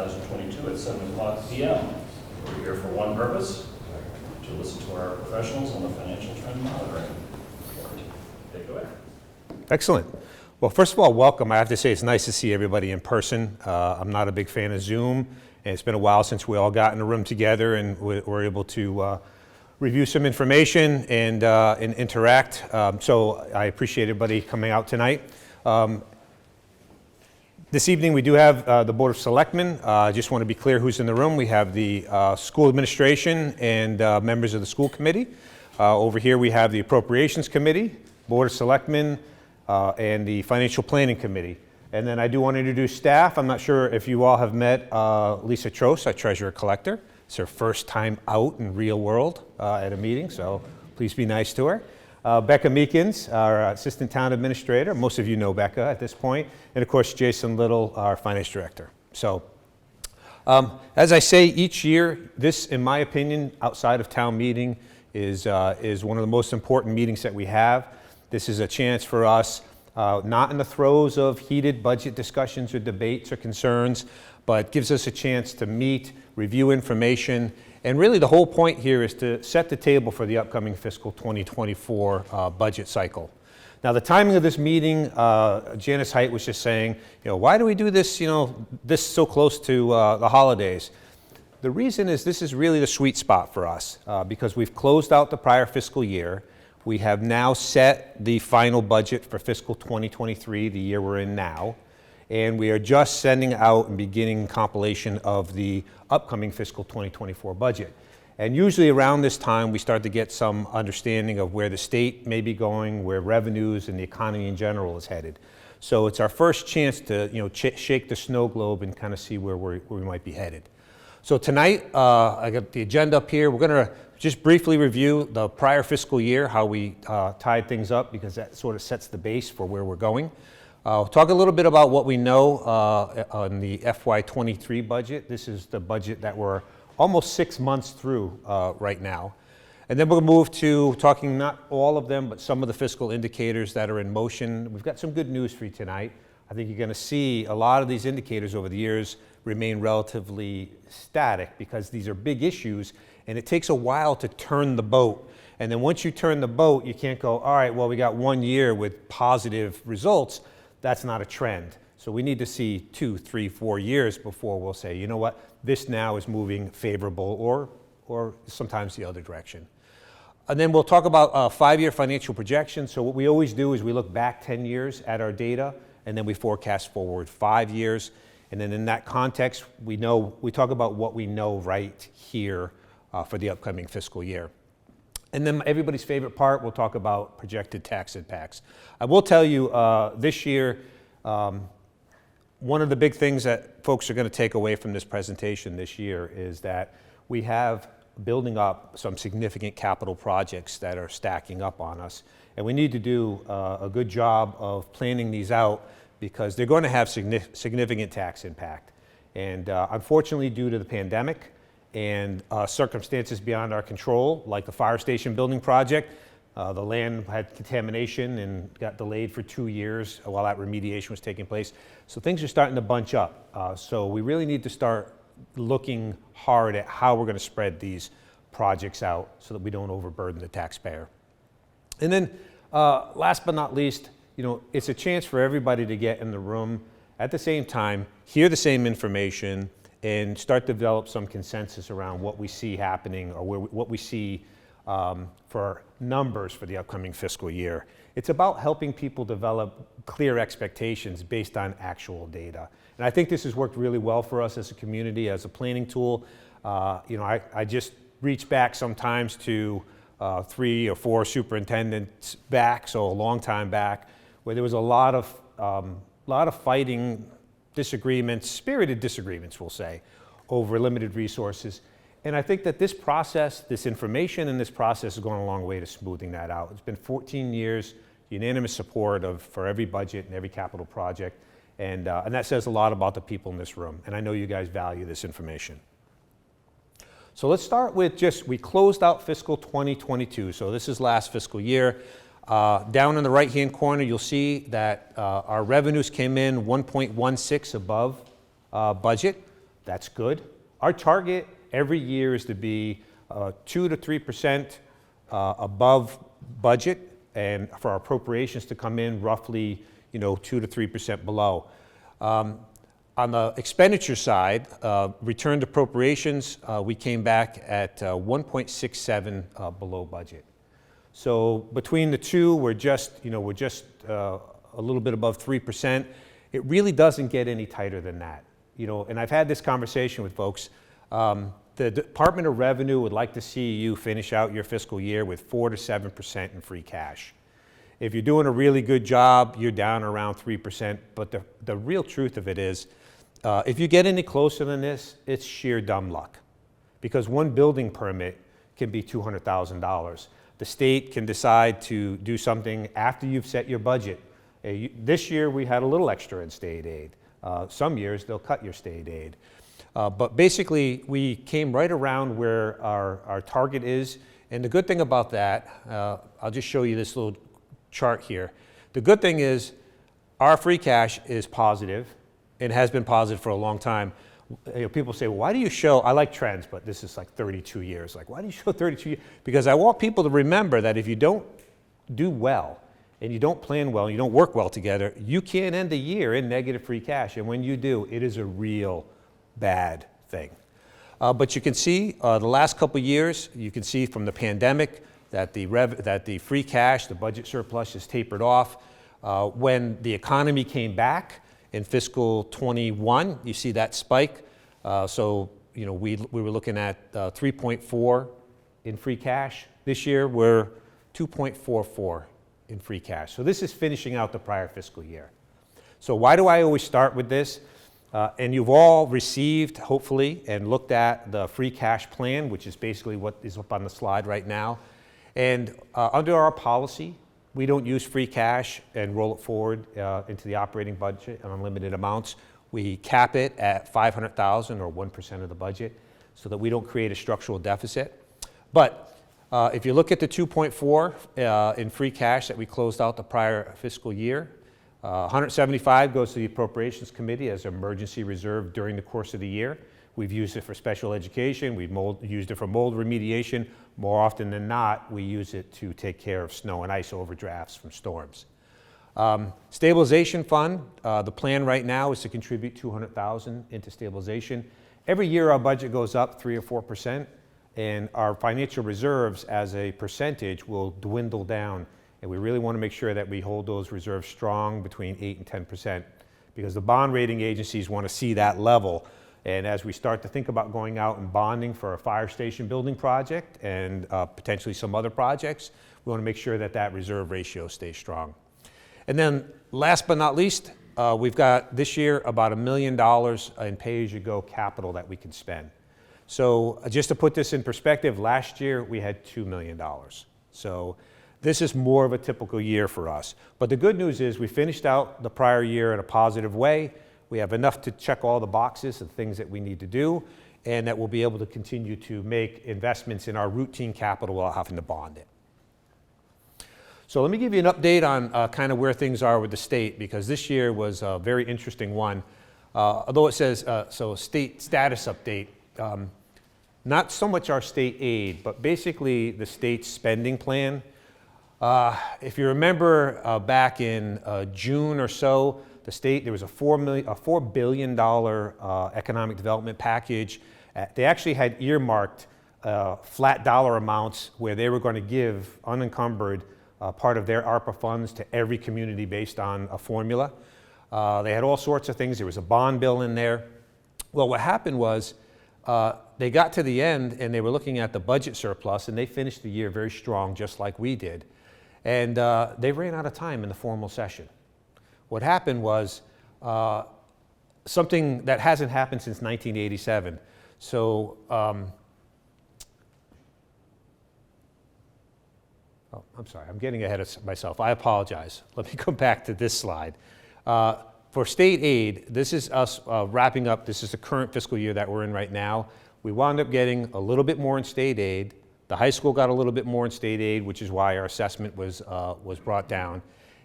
2022 at 7 o'clock p.m. We're here for one purpose, to listen to our professionals on the financial trend monitoring. Take it away. Excellent. Well, first of all, welcome. I have to say it's nice to see everybody in person. I'm not a big fan of Zoom, and it's been a while since we all got in a room together and were able to review some information and interact. So I appreciate everybody coming out tonight. This evening we do have the Board of Selectmen. I just want to be clear who's in the room. We have the school administration and members of the school committee. Over here we have the Appropriations Committee, Board of Selectmen, and the Financial Planning Committee. And then I do want to introduce staff. I'm not sure if you all have met Lisa Trost, our Treasurer Collector. It's her first time out in real world at a meeting, so please be nice to her. Becca Meekins, our Assistant Town Administrator. Most of you know Becca at this point. And of course, Jason Little, our Finance Director. So, as I say each year, this, in my opinion, outside of town meeting, is one of the most important meetings that we have. This is a chance for us, not in the throes of heated budget discussions or debates or concerns, but gives us a chance to meet, review information, and really the whole point here is to set the table for the upcoming fiscal 2024 budget cycle. Now the timing of this meeting, Janice Height was just saying, why do we do this, this so close to the holidays? The reason is this is really the sweet spot for us because we've closed out the prior fiscal year. We have now set the final budget for fiscal 2023, the year we're in now. And we are just sending out and beginning compilation of the upcoming fiscal 2024 budget. And usually around this time, we start to get some understanding of where the state may be going, where revenues and the economy in general is headed. So it's our first chance to shake the snow globe and kind of see where we might be headed. So tonight, I got the agenda up here. We're going to just briefly review the prior fiscal year, how we tied things up, because that sort of sets the base for where we're going. We'll talk a little bit about what we know on the FY23 budget. This is the budget that we're almost 6 months through right now. And then we'll move to talking not all of them, but some of the fiscal indicators that are in motion. We've got some good news for you tonight. I think you're going to see a lot of these indicators over the years remain relatively static because these are big issues and it takes a while to turn the boat. And then once you turn the boat, you can't go, all right, well, we got 1 year with positive results. That's not a trend. So we need to see 2, 3, 4 years before we'll say, you know what, this now is moving favorable or sometimes the other direction. And then we'll talk about 5-year financial projections. So what we always do is we look back 10 years at our data and then we forecast forward 5 years. And then in that context, we talk about what we know right here for the upcoming fiscal year. And then everybody's favorite part, we'll talk about projected tax impacts. I will tell you this year, one of the big things that folks are going to take away from this presentation this year is that we have building up some significant capital projects that are stacking up on us. And we need to do a good job of planning these out because they're going to have significant tax impact. And unfortunately, due to the pandemic, and circumstances beyond our control, like the fire station building project. The land had contamination and got delayed for 2 years while that remediation was taking place. So things are starting to bunch up. So we really need to start looking hard at how we're going to spread these projects out so that we don't overburden the taxpayer. And then last but not least, it's a chance for everybody to get in the room at the same time, hear the same information, and start to develop some consensus around what we see happening or what we see for numbers for the upcoming fiscal year. It's about helping people develop clear expectations based on actual data. And I think this has worked really well for us as a community, as a planning tool. I just reach back sometimes to 3 or 4 superintendents back, so a long time back, where there was a lot of fighting, disagreements, spirited disagreements, we'll say, over limited resources. And I think that this process, this information in this process is going a long way to smoothing that out. It's been 14 years, unanimous support for every budget and every capital project. And that says a lot about the people in this room. And I know you guys value this information. So let's start with we closed out fiscal 2022. So this is last fiscal year. Down in the right-hand corner, you'll see that our revenues came in 1.16 above budget. That's good. Our target every year is to be 2 to 3% above budget, and for our appropriations to come in roughly, 2 to 3% below. On the expenditure side, returned appropriations, we came back at 1.67 below budget. So between the two, we're just a little bit above 3%. It really doesn't get any tighter than that. And I've had this conversation with folks. The Department of Revenue would like to see you finish out your fiscal year with 4 to 7% in free cash. If you're doing a really good job, you're down around 3%. But the real truth of it is, if you get any closer than this, it's sheer dumb luck. Because one building permit can be $200,000. The state can decide to do something after you've set your budget. This year we had a little extra in state aid. Some years they'll cut your state aid. But basically we came right around where our target is. And the good thing about that, I'll just show you this little chart here. The good thing is our free cash is positive and has been positive for a long time. People say, well, why do you show, I like trends, but this is like 32 years. Like, why do you show 32 years? Because I want people to remember that if you don't do well and you don't plan well and you don't work well together, you can end the year in negative free cash. And when you do, it is a real bad thing. But you can see the last couple of years, you can see from the pandemic that the free cash, the budget surplus has tapered off. When the economy came back in fiscal 21, you see that spike. So we were looking at 3.4 in free cash. This year we're 2.44 in free cash. So this is finishing out the prior fiscal year. So why do I always start with this? And you've all received, hopefully, and looked at the free cash plan, which is basically what is up on the slide right now. And under our policy, we don't use free cash and roll it forward into the operating budget in unlimited amounts. We cap it at $500,000 or 1% of the budget so that we don't create a structural deficit. But if you look at the 2.4 in free cash that we closed out the prior fiscal year, 175 goes to the Appropriations Committee as an emergency reserve during the course of the year. We've used it for special education. We've used it for mold remediation. More often than not, we use it to take care of snow and ice overdrafts from storms. Stabilization fund, the plan right now is to contribute $200,000 into stabilization. Every year our budget goes up 3 or 4%, and our financial reserves as a percentage will dwindle down. And we really want to make sure that we hold those reserves strong between 8 and 10%, because the bond rating agencies want to see that level. And as we start to think about going out and bonding for a fire station building project and potentially some other projects, we want to make sure that that reserve ratio stays strong. And then last but not least, we've got this year about $1 million in pay-as-you-go capital that we can spend. So just to put this in perspective, last year we had $2 million. So this is more of a typical year for us. But the good news is we finished out the prior year in a positive way. We have enough to check all the boxes of things that we need to do, and that we'll be able to continue to make investments in our routine capital without having to bond it. So let me give you an update on kind of where things are with the state, because this year was a very interesting one. Although it says, so state status update, not so much our state aid, but basically the state's spending plan. If you remember back in June or so, the state, there was a $4 billion economic development package. They actually had earmarked flat dollar amounts where they were going to give unencumbered part of their ARPA funds to every community based on a formula. They had all sorts of things. There was a bond bill in there. Well, what happened was they got to the end and they were looking at the budget surplus, and they finished the year very strong, just like we did. And they ran out of time in the formal session. What happened was something that hasn't happened since 1987. So, oh, I'm sorry, I'm getting ahead of myself. I apologize. Let me go back to this slide. For state aid, this is us wrapping up. This is the current fiscal year that we're in right now. We wound up getting a little bit more in state aid. The high school got a little bit more in state aid, which is why our assessment was brought down.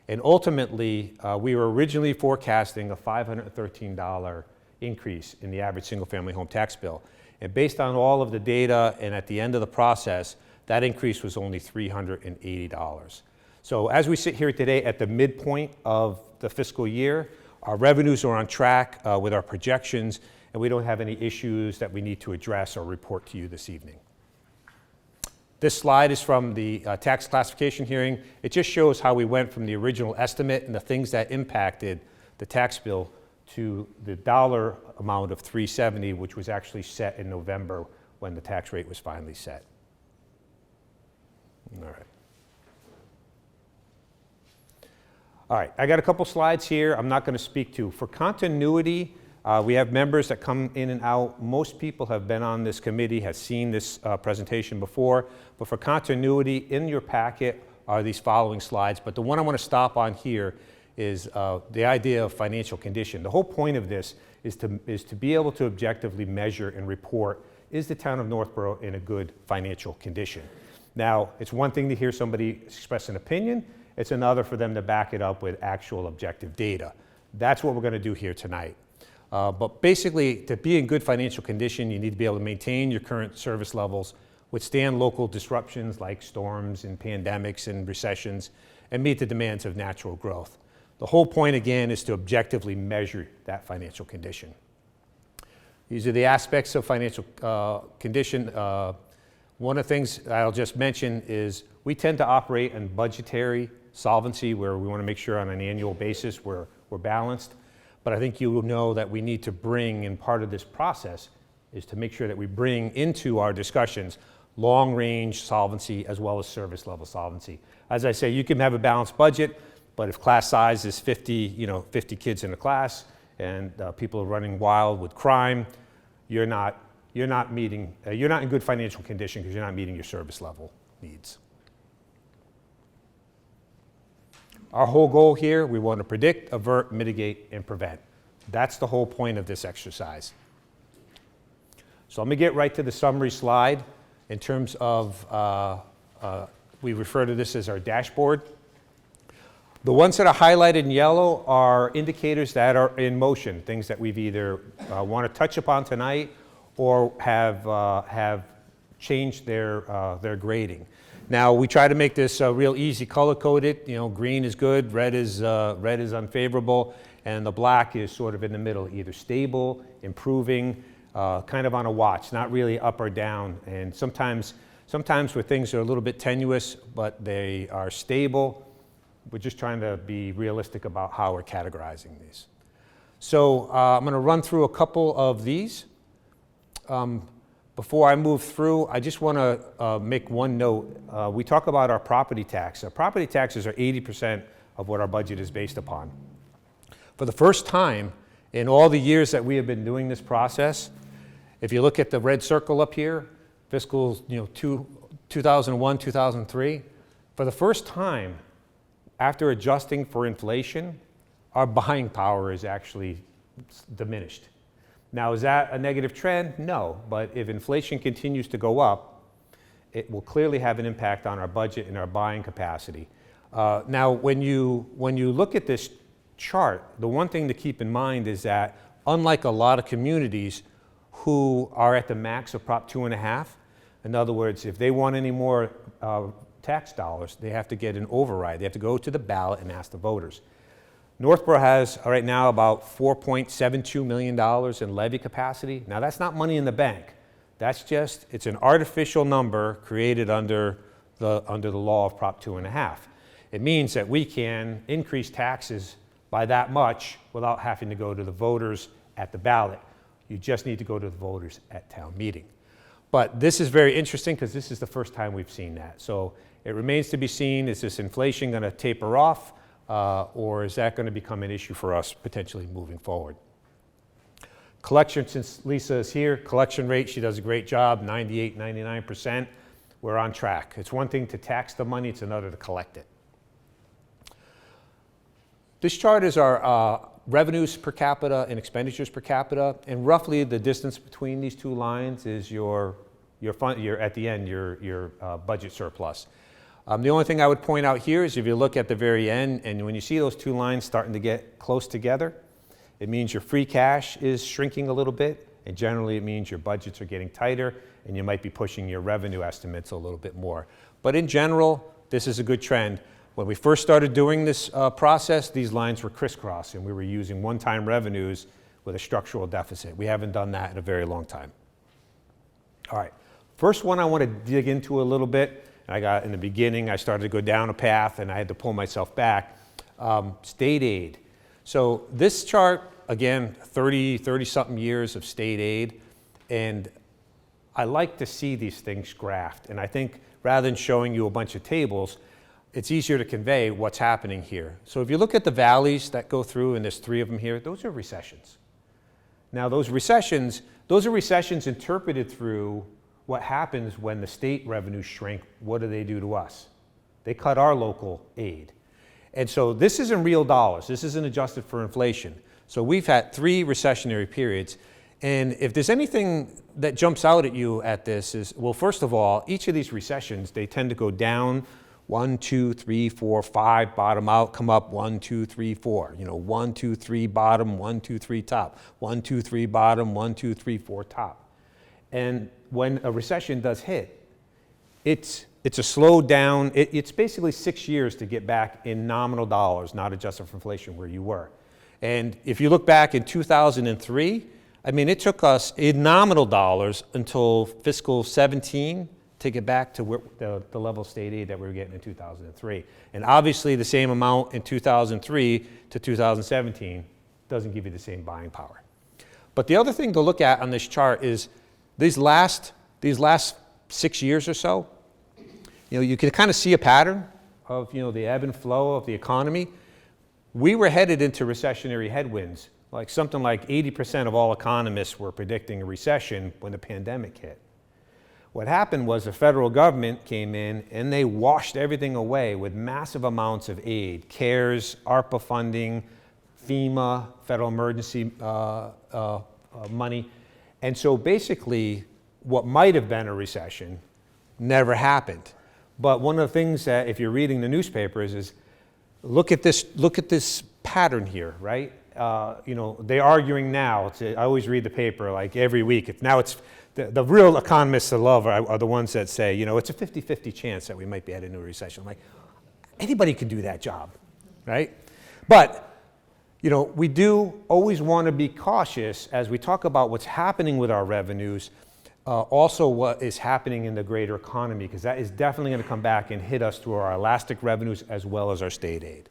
And ultimately, we were originally forecasting a $513 increase in the average single-family home tax bill. And based on all of the data and at the end of the process, that increase was only $380. So as we sit here today at the midpoint of the fiscal year, our revenues are on track with our projections, and we don't have any issues that we need to address or report to you this evening. This slide is from the tax classification hearing. It just shows how we went from the original estimate and the things that impacted the tax bill to the dollar amount of $370, which was actually set in November when the tax rate was finally set. All right, I got a couple slides here I'm not going to speak to. For continuity, we have members that come in and out. Most people have been on this committee, have seen this presentation before, but for continuity, in your packet are these following slides, but the one I want to stop on here is the idea of financial condition. The whole point of this is to be able to objectively measure and report, is the town of Northborough in a good financial condition? Now, it's one thing to hear somebody express an opinion, it's another for them to back it up with actual objective data. That's what we're going to do here tonight. But basically, to be in good financial condition, you need to be able to maintain your current service levels, withstand local disruptions like storms and pandemics and recessions, and meet the demands of natural growth. The whole point, again, is to objectively measure that financial condition. These are the aspects of financial condition. One of the things I'll just mention is we tend to operate in budgetary solvency, where we want to make sure on an annual basis we're balanced. But I think you will know that we need to bring, and part of this process is to make sure that we bring into our discussions long-range solvency as well as service level solvency. As I say, you can have a balanced budget, but if class size is 50 kids in a class and people are running wild with crime, you're not in good financial condition because you're not meeting your service level needs. Our whole goal here, we want to predict, avert, mitigate, and prevent. That's the whole point of this exercise. So let me get right to the summary slide. In terms of, we refer to this as our dashboard. The ones that are highlighted in yellow are indicators that are in motion, things that we've either want to touch upon tonight or have changed their grading. Now, we try to make this real easy color-coded. Green is good, red is unfavorable, and the black is sort of in the middle, either stable, improving, kind of on a watch, not really up or down. And sometimes where things are a little bit tenuous, but they are stable, we're just trying to be realistic about how we're categorizing these. So I'm going to run through a couple of these. Before I move through, I just want to make one note. We talk about our property tax. Our property taxes are 80% of what our budget is based upon. For the first time in all the years that we have been doing this process, if you look at the red circle up here, fiscal 2001, 2003, for the first time, after adjusting for inflation, our buying power is actually diminished. Now, is that a negative trend? No, but if inflation continues to go up, it will clearly have an impact on our budget and our buying capacity. Now, when you look at this chart, the one thing to keep in mind is that unlike a lot of communities who are at the max of Prop 2.5, in other words, if they want any more tax dollars, they have to get an override. They have to go to the ballot and ask the voters. Northborough has right now about $4.72 million in levy capacity. Now, that's not money in the bank. That's just, it's an artificial number created under the law of Prop 2.5. It means that we can increase taxes by that much without having to go to the voters at the ballot. You just need to go to the voters at town meeting. But this is very interesting because this is the first time we've seen that. So it remains to be seen, is this inflation going to taper off? Or is that going to become an issue for us potentially moving forward? Collection, since Lisa is here, collection rate, she does a great job, 98, 99%. We're on track. It's one thing to tax the money, it's another to collect it. This chart is our revenues per capita and expenditures per capita, and roughly the distance between these two lines is your at the end, your budget surplus. The only thing I would point out here is if you look at the very end, and when you see those two lines starting to get close together, It means your free cash is shrinking a little bit, and generally it means your budgets are getting tighter, and you might be pushing your revenue estimates a little bit more. But in general, this is a good trend. When we first started doing this process, these lines were crisscrossed, and we were using one-time revenues with a structural deficit. We haven't done that in a very long time. All right, first one I want to dig into a little bit. In the beginning, I started to go down a path, and I had to pull myself back. State aid. So this chart, again, 30-something years of state aid, and I like to see these things graphed. And I think rather than showing you a bunch of tables, it's easier to convey what's happening here. So if you look at the valleys that go through, and there's 3 of them here, those are recessions. Now those are recessions interpreted through what happens when the state revenues shrink. What do they do to us? They cut our local aid. And so this isn't real dollars. This isn't adjusted for inflation. So we've had 3 recessionary periods. And if there's anything that jumps out at you at this is, well, first of all, each of these recessions, they tend to go down 1, 2, 3, 4, 5, bottom out, come up 1, 2, 3, 4. 1, 2, 3, bottom, 1, 2, 3, top. 1, 2, 3, bottom, 1, 2, 3, 4, top. And when a recession does hit, it's a slow down. It's basically 6 years to get back in nominal dollars, not adjusted for inflation, where you were. And if you look back in 2003, I mean, it took us in nominal dollars until fiscal 17 to get back to where the level of state aid that we were getting in 2003. And obviously the same amount in 2003 to 2017 doesn't give you the same buying power. But the other thing to look at on this chart is these last 6 years or so, you can kind of see a pattern of, the ebb and flow of the economy. We were headed into recessionary headwinds. Something like 80% of all economists were predicting a recession when the pandemic hit. What happened was the federal government came in and they washed everything away with massive amounts of aid, CARES, ARPA funding, FEMA, federal emergency money. And so basically, what might have been a recession never happened. But one of the things that, if you're reading the newspapers, is look at this pattern here, right? They're arguing now. I always read the paper like every week. Now it's the real economists I love are the ones that say, it's a 50-50 chance that we might be headed into a recession. I'm like, anybody can do that job, right? But we do always want to be cautious as we talk about what's happening with our revenues, also what is happening in the greater economy, because that is definitely going to come back and hit us through our elastic revenues as well as our state aid.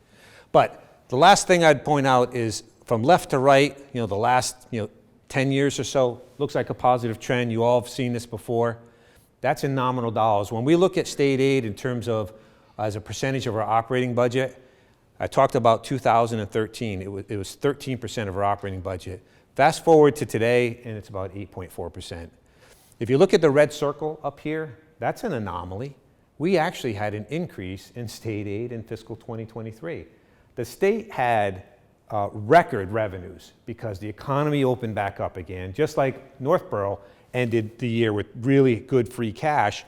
But the last thing I'd point out is from left to right, the last 10 years or so, looks like a positive trend. You all have seen this before. That's in nominal dollars. When we look at state aid in terms of as a percentage of our operating budget, I talked about 2013. It was 13% of our operating budget. Fast forward to today, and it's about 8.4%. If you look at the red circle up here, that's an anomaly. We actually had an increase in state aid in fiscal 2023. The state had record revenues because the economy opened back up again, just like Northborough ended the year with really good free cash.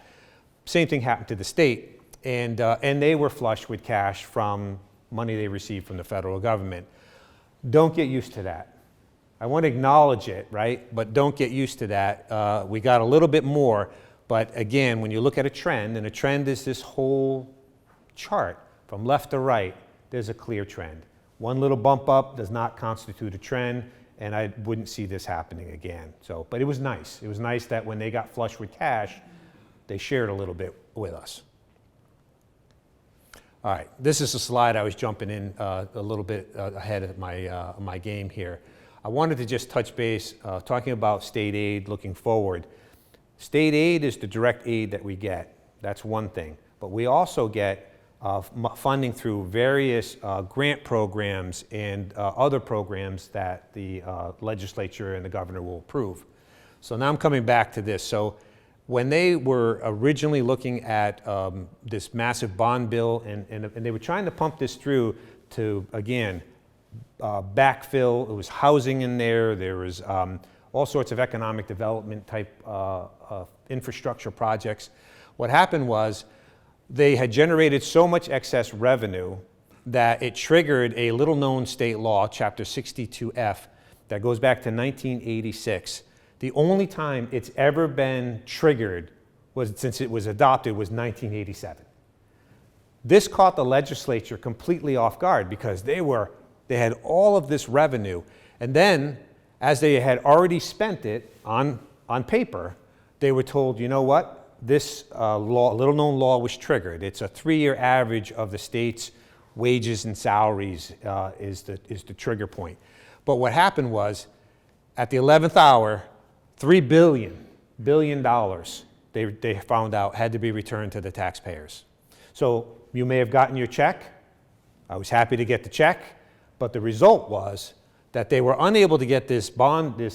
Same thing happened to the state, and they were flush with cash from money they received from the federal government. Don't get used to that. I want to acknowledge it, right? But don't get used to that. We got a little bit more, but again, when you look at a trend, and a trend is this whole chart from left to right, there's a clear trend. One little bump up does not constitute a trend, and I wouldn't see this happening again. But it was nice. It was nice that when they got flush with cash, they shared a little bit with us. All right, this is a slide I was jumping in a little bit ahead of my game here. I wanted to just touch base, talking about state aid looking forward. State aid is the direct aid that we get. That's one thing. But we also get funding through various grant programs and other programs that the legislature and the governor will approve. So now I'm coming back to this. So when they were originally looking at this massive bond bill, and they were trying to pump this through to, again, backfill, it was housing in there, there was all sorts of economic development type infrastructure projects. What happened was they had generated so much excess revenue that it triggered a little known state law, Chapter 62F, that goes back to 1986. The only time it's ever been triggered was, since it was adopted, was 1987. This caught the legislature completely off guard because they had all of this revenue, and then as they had already spent it on paper, they were told, you know what, this little-known law was triggered. It's a 3-year average of the state's wages and salaries is the trigger point. But what happened was, at the 11th hour, $3 billion they found out had to be returned to the taxpayers. So you may have gotten your check. I was happy to get the check, but the result was that they were unable to get this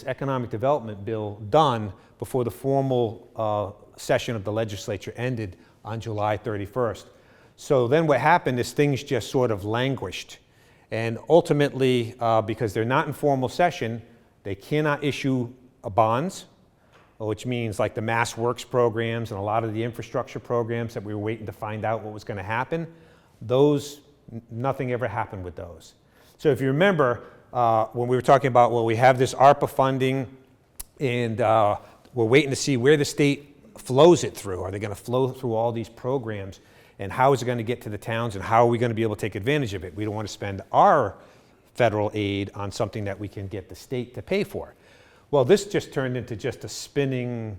economic development bill done before the formal session of the legislature ended on July 31st. So then what happened is things just sort of languished. And ultimately, because they're not in formal session, they cannot issue bonds, which means like the Mass Works programs and a lot of the infrastructure programs that we were waiting to find out what was going to happen, those, nothing ever happened with those. So if you remember, when we were talking about, well, we have this ARPA funding and we're waiting to see where the state flows it through. Are they going to flow through all these programs? And how is it going to get to the towns, and how are we going to be able to take advantage of it? We don't want to spend our federal aid on something that we can get the state to pay for. Well, this just turned into just a spinning,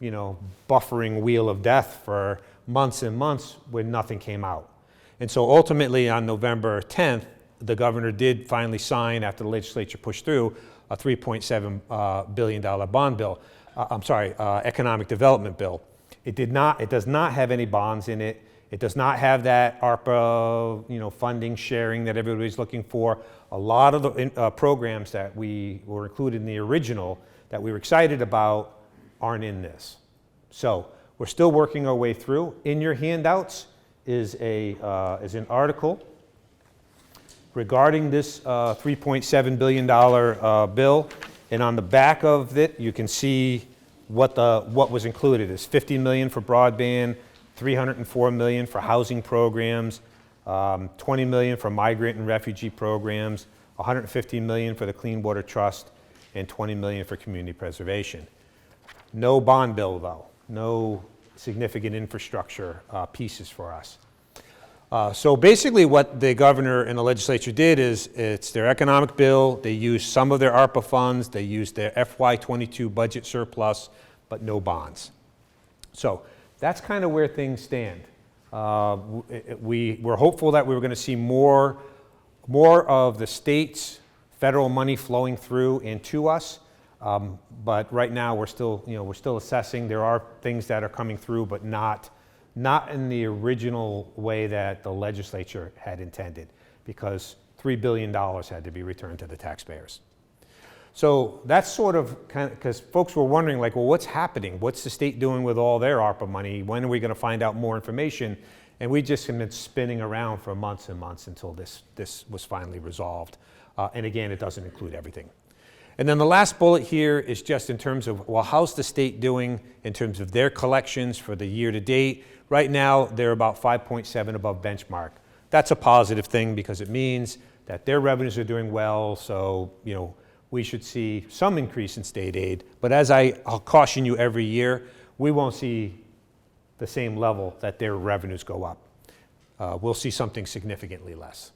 buffering wheel of death for months and months when nothing came out. And so ultimately on November 10th, the governor did finally sign, after the legislature pushed through, a $3.7 billion bond bill. Economic development bill. It does not have any bonds in it. It does not have that ARPA, funding sharing that everybody's looking for. A lot of the programs that we were included in the original that we were excited about aren't in this. So we're still working our way through. In your handouts is an article regarding this $3.7 billion bill, and on the back of it you can see what was included. Is $50 million for broadband, $304 million for housing programs, $20 million for migrant and refugee programs, $150 million for the Clean Water Trust, and $20 million for community preservation. No bond bill, though. No significant infrastructure pieces for us. So basically what the governor and the legislature did is, it's their economic bill. They used some of their ARPA funds. They used their FY22 budget surplus, but no bonds. So that's kind of where things stand. We were hopeful that we were going to see more of the state's federal money flowing through and to us, but right now we're still assessing. There are things that are coming through, but not in the original way that the legislature had intended, because $3 billion had to be returned to the taxpayers. So that's sort of because folks were wondering, like, well, what's happening? What's the state doing with all their ARPA money? When are we going to find out more information? And we just have been spinning around for months and months until this was finally resolved. And again, it doesn't include everything. And then the last bullet here is just in terms of, well, how's the state doing in terms of their collections for the year to date? Right now, they're about 5.7 above benchmark. That's a positive thing because it means that their revenues are doing well. So, we should see some increase in state aid, but as I'll caution you every year, we won't see the same level that their revenues go up. We'll see something significantly less.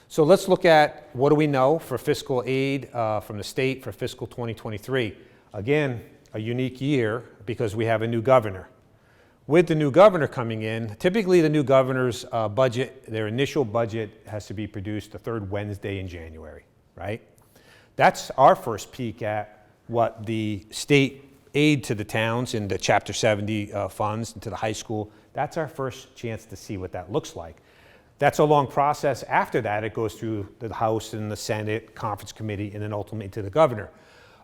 So let's look at what do we know for fiscal aid from the state for fiscal 2023. Again, a unique year because we have a new governor. With the new governor coming in, typically the new governor's budget, their initial budget has to be produced the third Wednesday in January, right? That's our first peek at what the state aid to the towns in the Chapter 70 funds and to the high school. That's our first chance to see what that looks like. That's a long process. After that, it goes through the House and the Senate, Conference Committee, and then ultimately to the governor.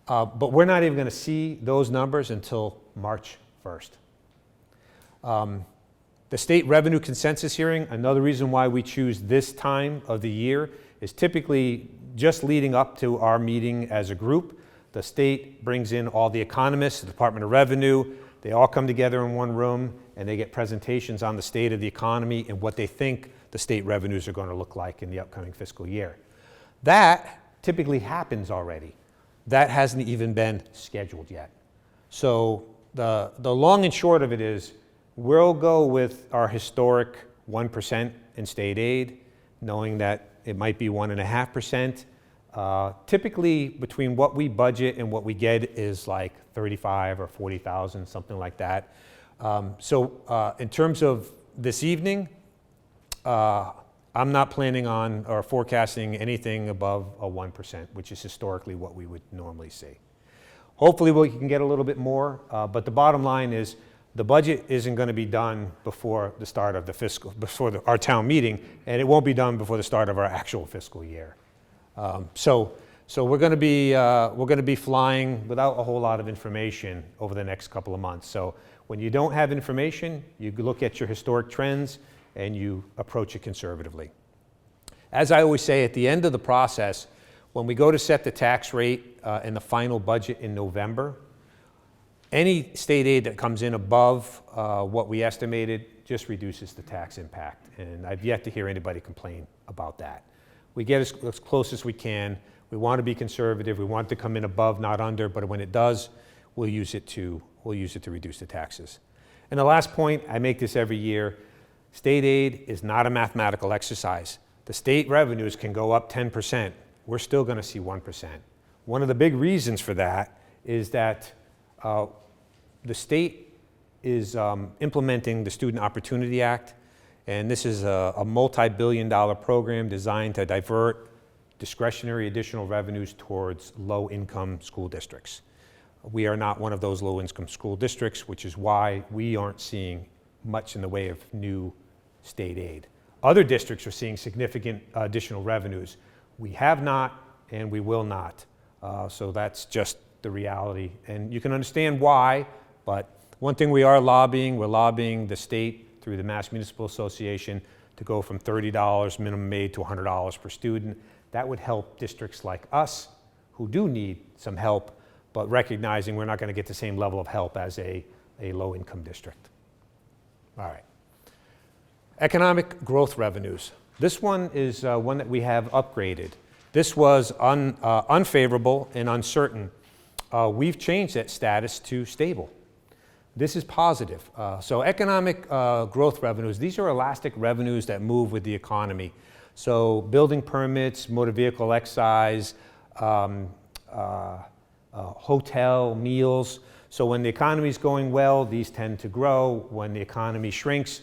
But we're not even going to see those numbers until March 1st. The state revenue consensus hearing, another reason why we choose this time of the year, is typically just leading up to our meeting as a group. The state brings in all the economists, the Department of Revenue. They all come together in one room and they get presentations on the state of the economy and what they think the state revenues are going to look like in the upcoming fiscal year. That typically happens already. That hasn't even been scheduled yet. So the long and short of it is, we'll go with our historic 1% in state aid, knowing that it might be 1.5%. Typically, between what we budget and what we get is like 35 or 40,000, something like that. So in terms of this evening, I'm not planning on or forecasting anything above a 1%, which is historically what we would normally see. Hopefully we can get a little bit more, but the bottom line is the budget isn't going to be done before the start of the before our town meeting, and it won't be done before the start of our actual fiscal year. So we're going to be flying without a whole lot of information over the next couple of months. So when you don't have information, you look at your historic trends and you approach it conservatively. As I always say, at the end of the process, when we go to set the tax rate in the final budget in November, any state aid that comes in above what we estimated just reduces the tax impact. And I've yet to hear anybody complain about that. We get as close as we can. We want to be conservative. We want it to come in above, not under, but when it does, we'll use it to reduce the taxes. And the last point, I make this every year, state aid is not a mathematical exercise. The state revenues can go up 10%. We're still going to see 1%. One of the big reasons for that is that the state is implementing the Student Opportunity Act, and this is a multi-billion-dollar program designed to divert discretionary additional revenues towards low-income school districts. We are not one of those low-income school districts, which is why we aren't seeing much in the way of new state aid. Other districts are seeing significant additional revenues. We have not, and we will not. So that's just the reality. And you can understand why, but one thing we're lobbying the state through the Mass Municipal Association to go from $30 minimum aid to $100 per student. That would help districts like us who do need some help, but recognizing we're not going to get the same level of help as a low-income district. All right. Economic growth revenues. This one is one that we have upgraded. This was unfavorable and uncertain. We've changed that status to stable. This is positive. So economic growth revenues, these are elastic revenues that move with the economy. So building permits, motor vehicle excise, hotel, meals. So when the economy is going well, these tend to grow. When the economy shrinks,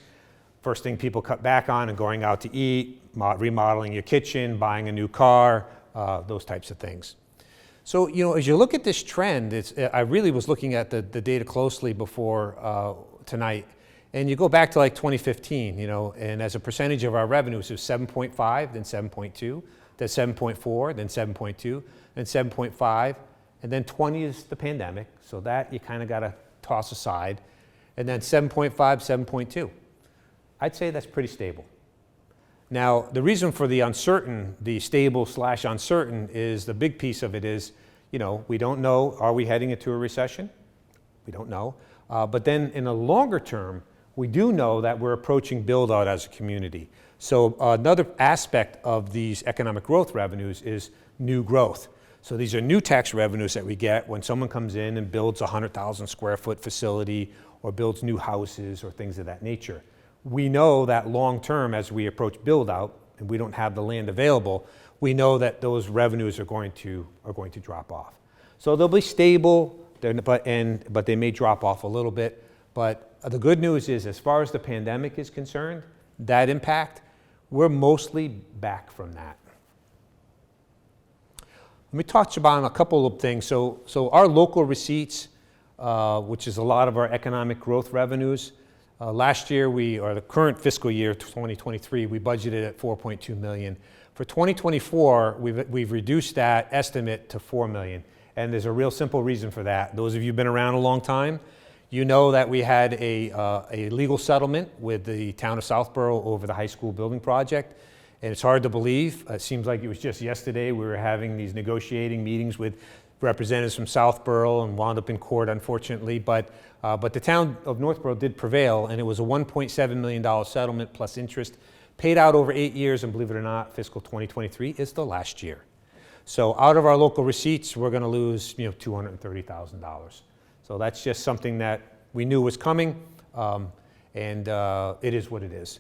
first thing people cut back on and going out to eat, remodeling your kitchen, buying a new car, those types of things. So, as you look at this trend, I really was looking at the data closely before tonight, and you go back to like 2015, and as a percentage of our revenues, it was 7.5, then 7.2, then 7.4, then 7.2, then 7.5, and then 20 is the pandemic, so that you kind of got to toss aside, and then 7.5, 7.2. I'd say that's pretty stable. Now, the reason for the stable/uncertain is the big piece of it is, we don't know, are we heading into a recession? We don't know. But then in a longer term, we do know that we're approaching build out as a community. So another aspect of these economic growth revenues is new growth. So these are new tax revenues that we get when someone comes in and builds a 100,000 square foot facility or builds new houses or things of that nature. We know that long term, as we approach build out and we don't have the land available, we know that those revenues are going to drop off. So they'll be stable, but they may drop off a little bit. But the good news is, as far as the pandemic is concerned, that impact, we're mostly back from that. Let me touch upon a couple of things. So our local receipts, which is a lot of our economic growth revenues, last year, or the current fiscal year, 2023, we budgeted at $4.2 million. For 2024, we've reduced that estimate to $4 million. And there's a real simple reason for that. Those of you who've been around a long time, you know that we had a legal settlement with the town of Southborough over the high school building project. And it's hard to believe. It seems like it was just yesterday we were having these negotiating meetings with representatives from Southborough and wound up in court, unfortunately. But the town of Northborough did prevail, and it was a $1.7 million settlement plus interest paid out over 8 years, and believe it or not, fiscal 2023 is the last year. So out of our local receipts, we're going to lose, $230,000. So that's just something that we knew was coming, and it is what it is.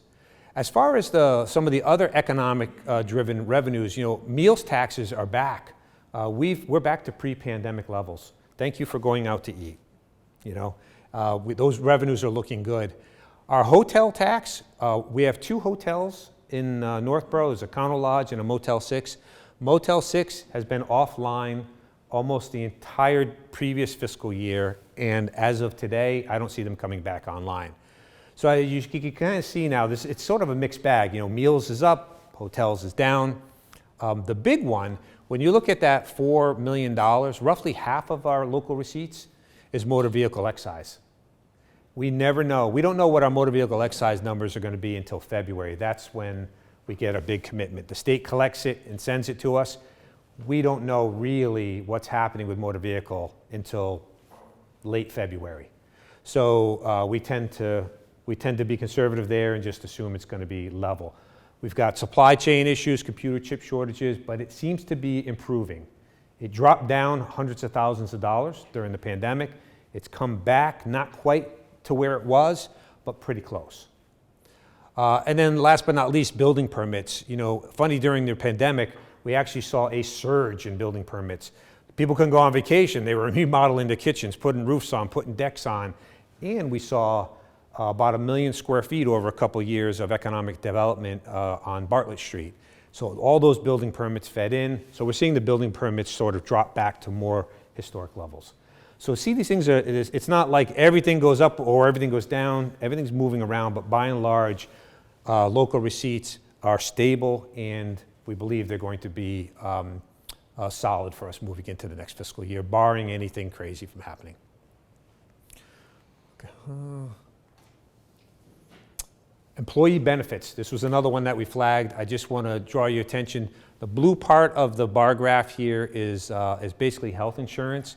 As far as some of the other economic-driven revenues, meals taxes are back. We're back to pre-pandemic levels. Thank you for going out to eat. Those revenues are looking good. Our hotel tax, we have 2 hotels in Northborough. There's a Counter Lodge and a Motel 6. Motel 6 has been offline almost the entire previous fiscal year, and as of today, I don't see them coming back online. So you can kind of see now, it's sort of a mixed bag. Meals is up, hotels is down. The big one, when you look at that $4 million, roughly half of our local receipts is motor vehicle excise. We never know. We don't know what our motor vehicle excise numbers are going to be until February. That's when we get a big commitment. The state collects it and sends it to us. We don't know really what's happening with motor vehicle until late February. So we tend to be conservative there and just assume it's going to be level. We've got supply chain issues, computer chip shortages, but it seems to be improving. It dropped down hundreds of thousands of dollars during the pandemic. It's come back, not quite to where it was, but pretty close. And then last but not least, building permits. Funny, during the pandemic, we actually saw a surge in building permits. People couldn't go on vacation. They were remodeling the kitchens, putting roofs on, putting decks on. And we saw about 1 million square feet over a couple years of economic development on Bartlett Street. So all those building permits fed in. So we're seeing the building permits sort of drop back to more historic levels. So see, these things it's not like everything goes up or everything goes down. Everything's moving around, but by and large, local receipts are stable, and we believe they're going to be solid for us moving into the next fiscal year, barring anything crazy from happening. Okay. Employee benefits. This was another one that we flagged. I just want to draw your attention. The blue part of the bar graph here is basically health insurance.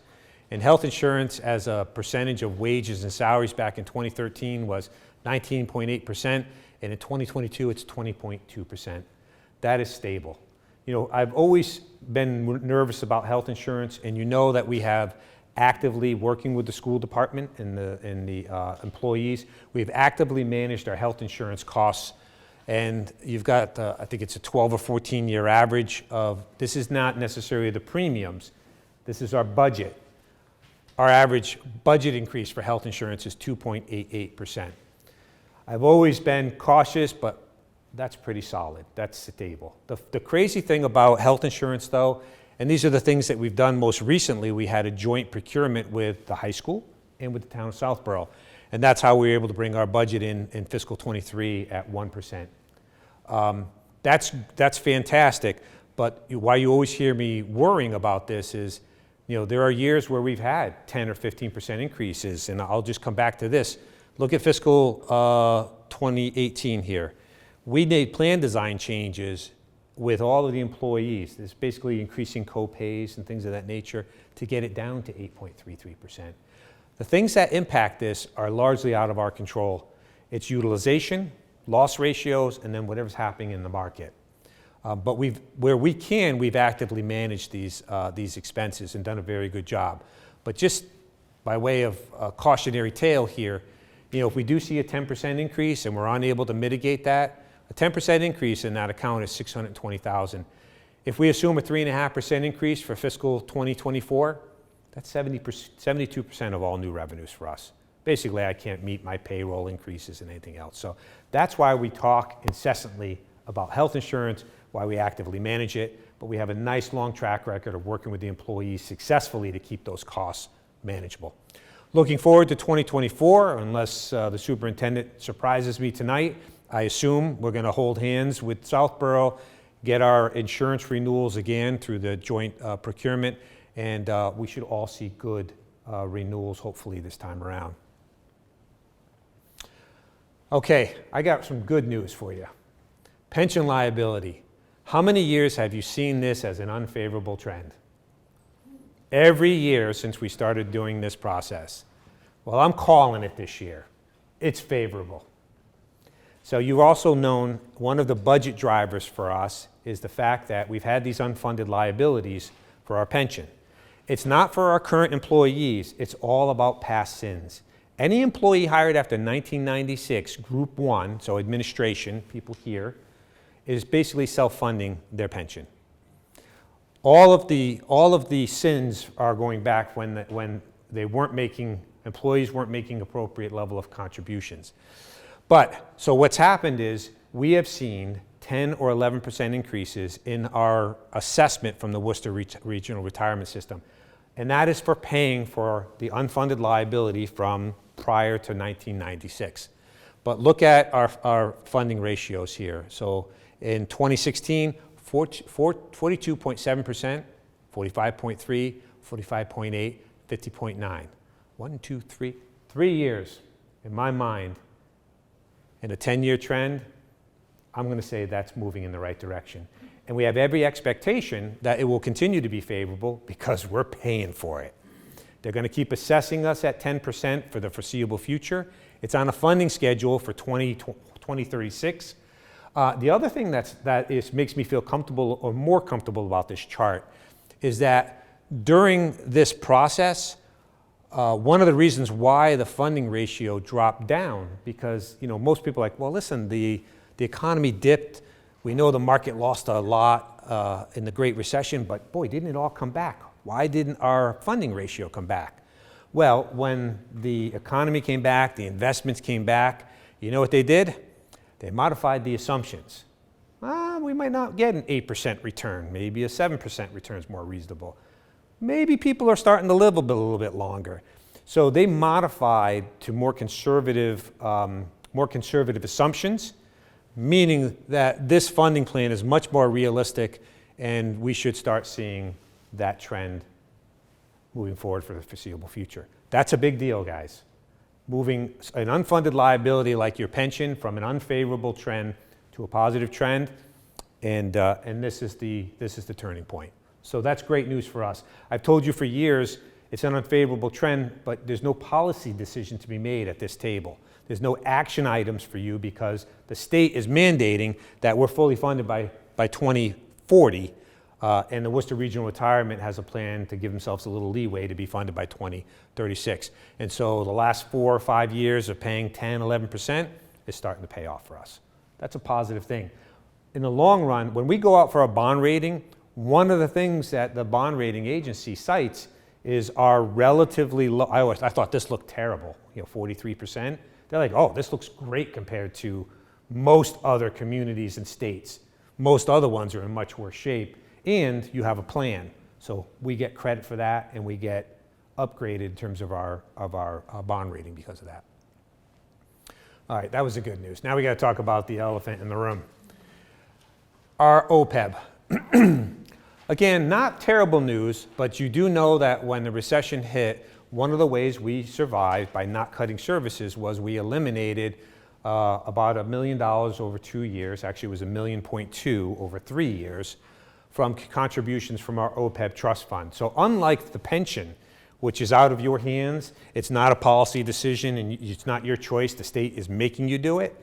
And health insurance as a percentage of wages and salaries back in 2013 was 19.8%, and in 2022 it's 20.2%. That is stable. I've always been nervous about health insurance, and that we have actively working with the school department and the employees. We've actively managed our health insurance costs, and you've got, I think it's a 12 or 14 year average of, this is not necessarily the premiums, this is our budget. Our average budget increase for health insurance is 2.88%. I've always been cautious, but that's pretty solid. That's stable. The crazy thing about health insurance, though, and these are the things that we've done most recently, we had a joint procurement with the high school and with the town of Southborough. And that's how we were able to bring our budget in fiscal 23 at 1%. That's fantastic, but why you always hear me worrying about this is, there are years where we've had 10 or 15% increases, and I'll just come back to this. Look at fiscal 2018 here. We made plan design changes with all of the employees. It's basically increasing co-pays and things of that nature to get it down to 8.33%. The things that impact this are largely out of our control. It's utilization, loss ratios, and then whatever's happening in the market. But where we can, we've actively managed these expenses and done a very good job. But just by way of a cautionary tale here, if we do see a 10% increase and we're unable to mitigate that, a 10% increase in that account is $620,000. If we assume a 3.5% increase for fiscal 2024, that's 72% of all new revenues for us. Basically, I can't meet my payroll increases and anything else. So that's why we talk incessantly about health insurance, why we actively manage it, but we have a nice long track record of working with the employees successfully to keep those costs manageable. Looking forward to 2024, unless the superintendent surprises me tonight, I assume we're going to hold hands with Southborough, get our insurance renewals again through the joint procurement, and we should all see good renewals hopefully this time around. Okay, I got some good news for you. Pension liability. How many years have you seen this as an unfavorable trend? Every year since we started doing this process. Well, I'm calling it this year. It's favorable. So you've also known one of the budget drivers for us is the fact that we've had these unfunded liabilities for our pension. It's not for our current employees, it's all about past sins. Any employee hired after 1996, Group 1, so administration, people here, is basically self-funding their pension. All of the sins are going back when they weren't making, employees weren't making appropriate level of contributions. But, so what's happened is we have seen 10 or 11% increases in our assessment from the Worcester Regional Retirement System. And that is for paying for the unfunded liability from prior to 1996. But look at our funding ratios here. So in 2016, 42.7%, 45.3, 45.8, 50.9. 1, 2, 3, 3 years, in my mind, in a 10-year trend, I'm going to say that's moving in the right direction. And we have every expectation that it will continue to be favorable because we're paying for it. They're going to keep assessing us at 10% for the foreseeable future. It's on a funding schedule for 2036. The other thing that makes me feel comfortable or more comfortable about this chart is that during this process, one of the reasons why the funding ratio dropped down, because most people are like, well, listen, the economy dipped. We know the market lost a lot in the Great Recession, but boy, didn't it all come back? Why didn't our funding ratio come back? Well, when the economy came back, the investments came back, you know what they did? They modified the assumptions. We might not get an 8% return. Maybe a 7% return is more reasonable. Maybe people are starting to live a little bit longer. So they modified to more conservative assumptions, meaning that this funding plan is much more realistic, and we should start seeing that trend moving forward for the foreseeable future. That's a big deal, guys. Moving an unfunded liability like your pension from an unfavorable trend to a positive trend, and this is the turning point. So that's great news for us. I've told you for years it's an unfavorable trend, but there's no policy decision to be made at this table. There's no action items for you because the state is mandating that we're fully funded by 2040, and the Worcester Regional Retirement has a plan to give themselves a little leeway to be funded by 2036. And so the last 4 or 5 years of paying 10, 11% is starting to pay off for us. That's a positive thing. In the long run, when we go out for a bond rating, one of the things that the bond rating agency cites is our relatively low, I thought this looked terrible, 43%. They're like, oh, this looks great compared to most other communities and states. Most other ones are in much worse shape, and you have a plan. So we get credit for that, and we get upgraded in terms of our bond rating because of that. All right, that was the good news. Now we got to talk about the elephant in the room. Our OPEB. Again, not terrible news, but you do know that when the recession hit, one of the ways we survived by not cutting services was we eliminated about $1 million over 2 years. Actually, it was $1.2 million over 3 years from contributions from our OPEB trust fund. So unlike the pension, which is out of your hands, it's not a policy decision and it's not your choice, the state is making you do it.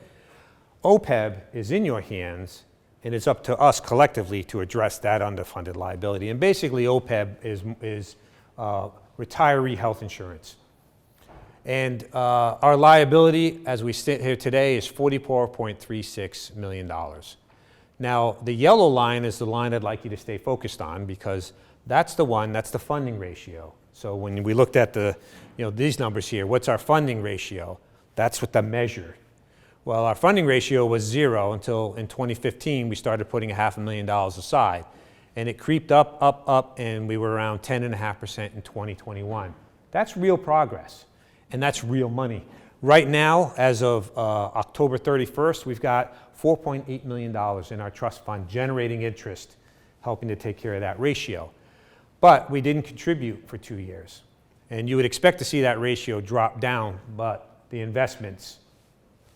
OPEB is in your hands, and it's up to us collectively to address that underfunded liability. And basically, OPEB is retiree health insurance. And our liability, as we sit here today, is $44.36 million. Now, the yellow line is the line I'd like you to stay focused on because that's the funding ratio. So when we looked at these numbers here, what's our funding ratio? That's what the measure. Well, our funding ratio was 0 until in 2015 we started putting $500,000 aside. And it creeped up, and we were around 10.5% in 2021. That's real progress, and that's real money. Right now, as of October 31st, we've got $4.8 million in our trust fund generating interest, helping to take care of that ratio. But we didn't contribute for 2 years. And you would expect to see that ratio drop down, but the investments,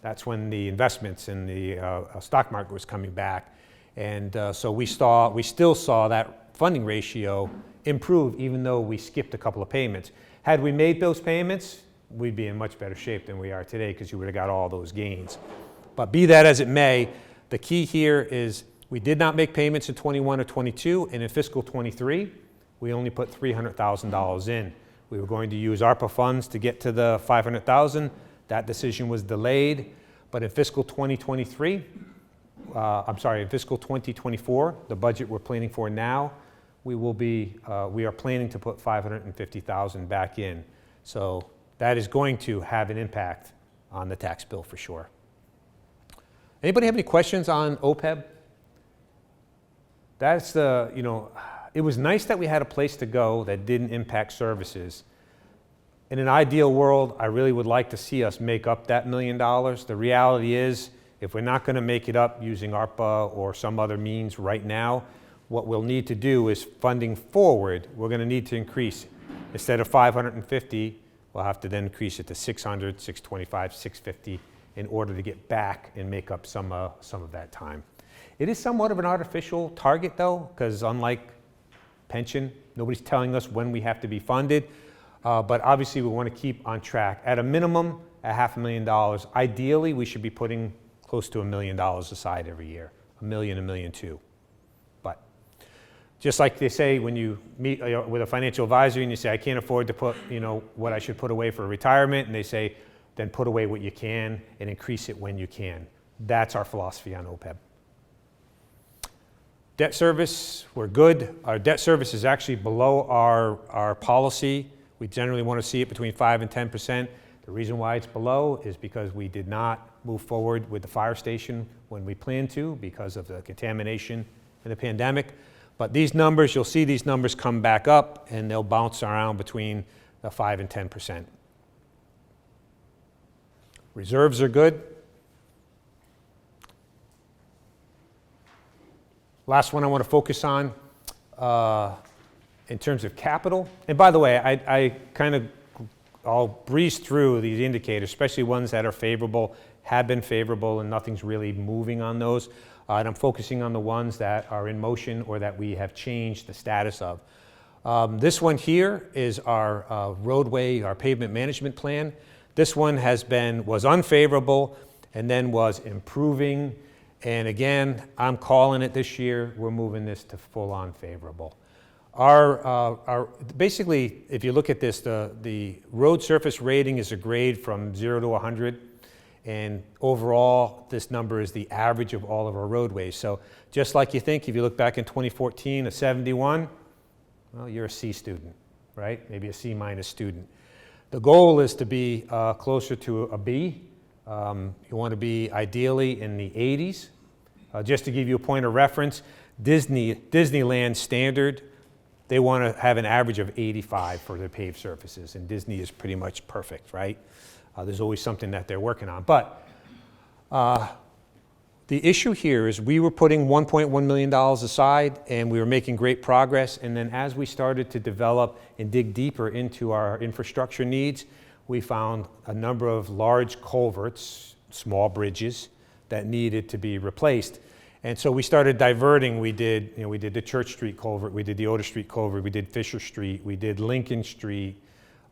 that's when the investments in the stock market was coming back. And so we still saw that funding ratio improve even though we skipped a couple of payments. Had we made those payments, we'd be in much better shape than we are today because you would have got all those gains. But be that as it may, the key here is we did not make payments in 21 or 22, and in fiscal 23, we only put $300,000 in. We were going to use ARPA funds to get to the $500,000. That decision was delayed. But in fiscal 2023, in fiscal 2024, the budget we're planning for now, we are planning to put $550,000 back in. So that is going to have an impact on the tax bill for sure. Anybody have any questions on OPEB? That's it was nice that we had a place to go that didn't impact services. In an ideal world, I really would like to see us make up that $1 million. The reality is, if we're not going to make it up using ARPA or some other means right now, what we'll need to do is funding forward, we're going to need to increase. Instead of 550, we'll have to then increase it to 600, 625, 650 in order to get back and make up some of that time. It is somewhat of an artificial target though, because unlike pension, nobody's telling us when we have to be funded, but obviously we want to keep on track. At a minimum, $500,000. Ideally, we should be putting close to $1 million aside every year, $1 million, $1.2 million. But just like they say when you meet with a financial advisor and you say, I can't afford to put what I should put away for retirement, and they say, then put away what you can and increase it when you can. That's our philosophy on OPEB. Debt service, we're good. Our debt service is actually below our policy. We generally want to see it between 5 and 10%. The reason why it's below is because we did not move forward with the fire station when we planned to because of the contamination and the pandemic. But these numbers, you'll see these numbers come back up and they'll bounce around between the 5 and 10%. Reserves are good. Last one I want to focus on in terms of capital. And by the way, I'll breeze through these indicators, especially ones that are favorable, have been favorable, and nothing's really moving on those. And I'm focusing on the ones that are in motion or that we have changed the status of. This one here is our roadway, our pavement management plan. This one was unfavorable and then was improving. And again, I'm calling it this year, we're moving this to full-on favorable. Basically, if you look at this, the road surface rating is a grade from 0 to 100. And overall, this number is the average of all of our roadways. So just like you think, if you look back in 2014, a 71, well, you're a C student, right? Maybe a C minus student. The goal is to be closer to a B. You want to be ideally in the 80s. Just to give you a point of reference, Disneyland standard, they want to have an average of 85 for their paved surfaces, and Disney is pretty much perfect, right? There's always something that they're working on. But the issue here is we were putting $1.1 million aside, and we were making great progress. And then as we started to develop and dig deeper into our infrastructure needs, we found a number of large culverts, small bridges, that needed to be replaced. And so we started diverting. We did the Church Street culvert, we did the Otis Street culvert, we did Fisher Street, we did Lincoln Street.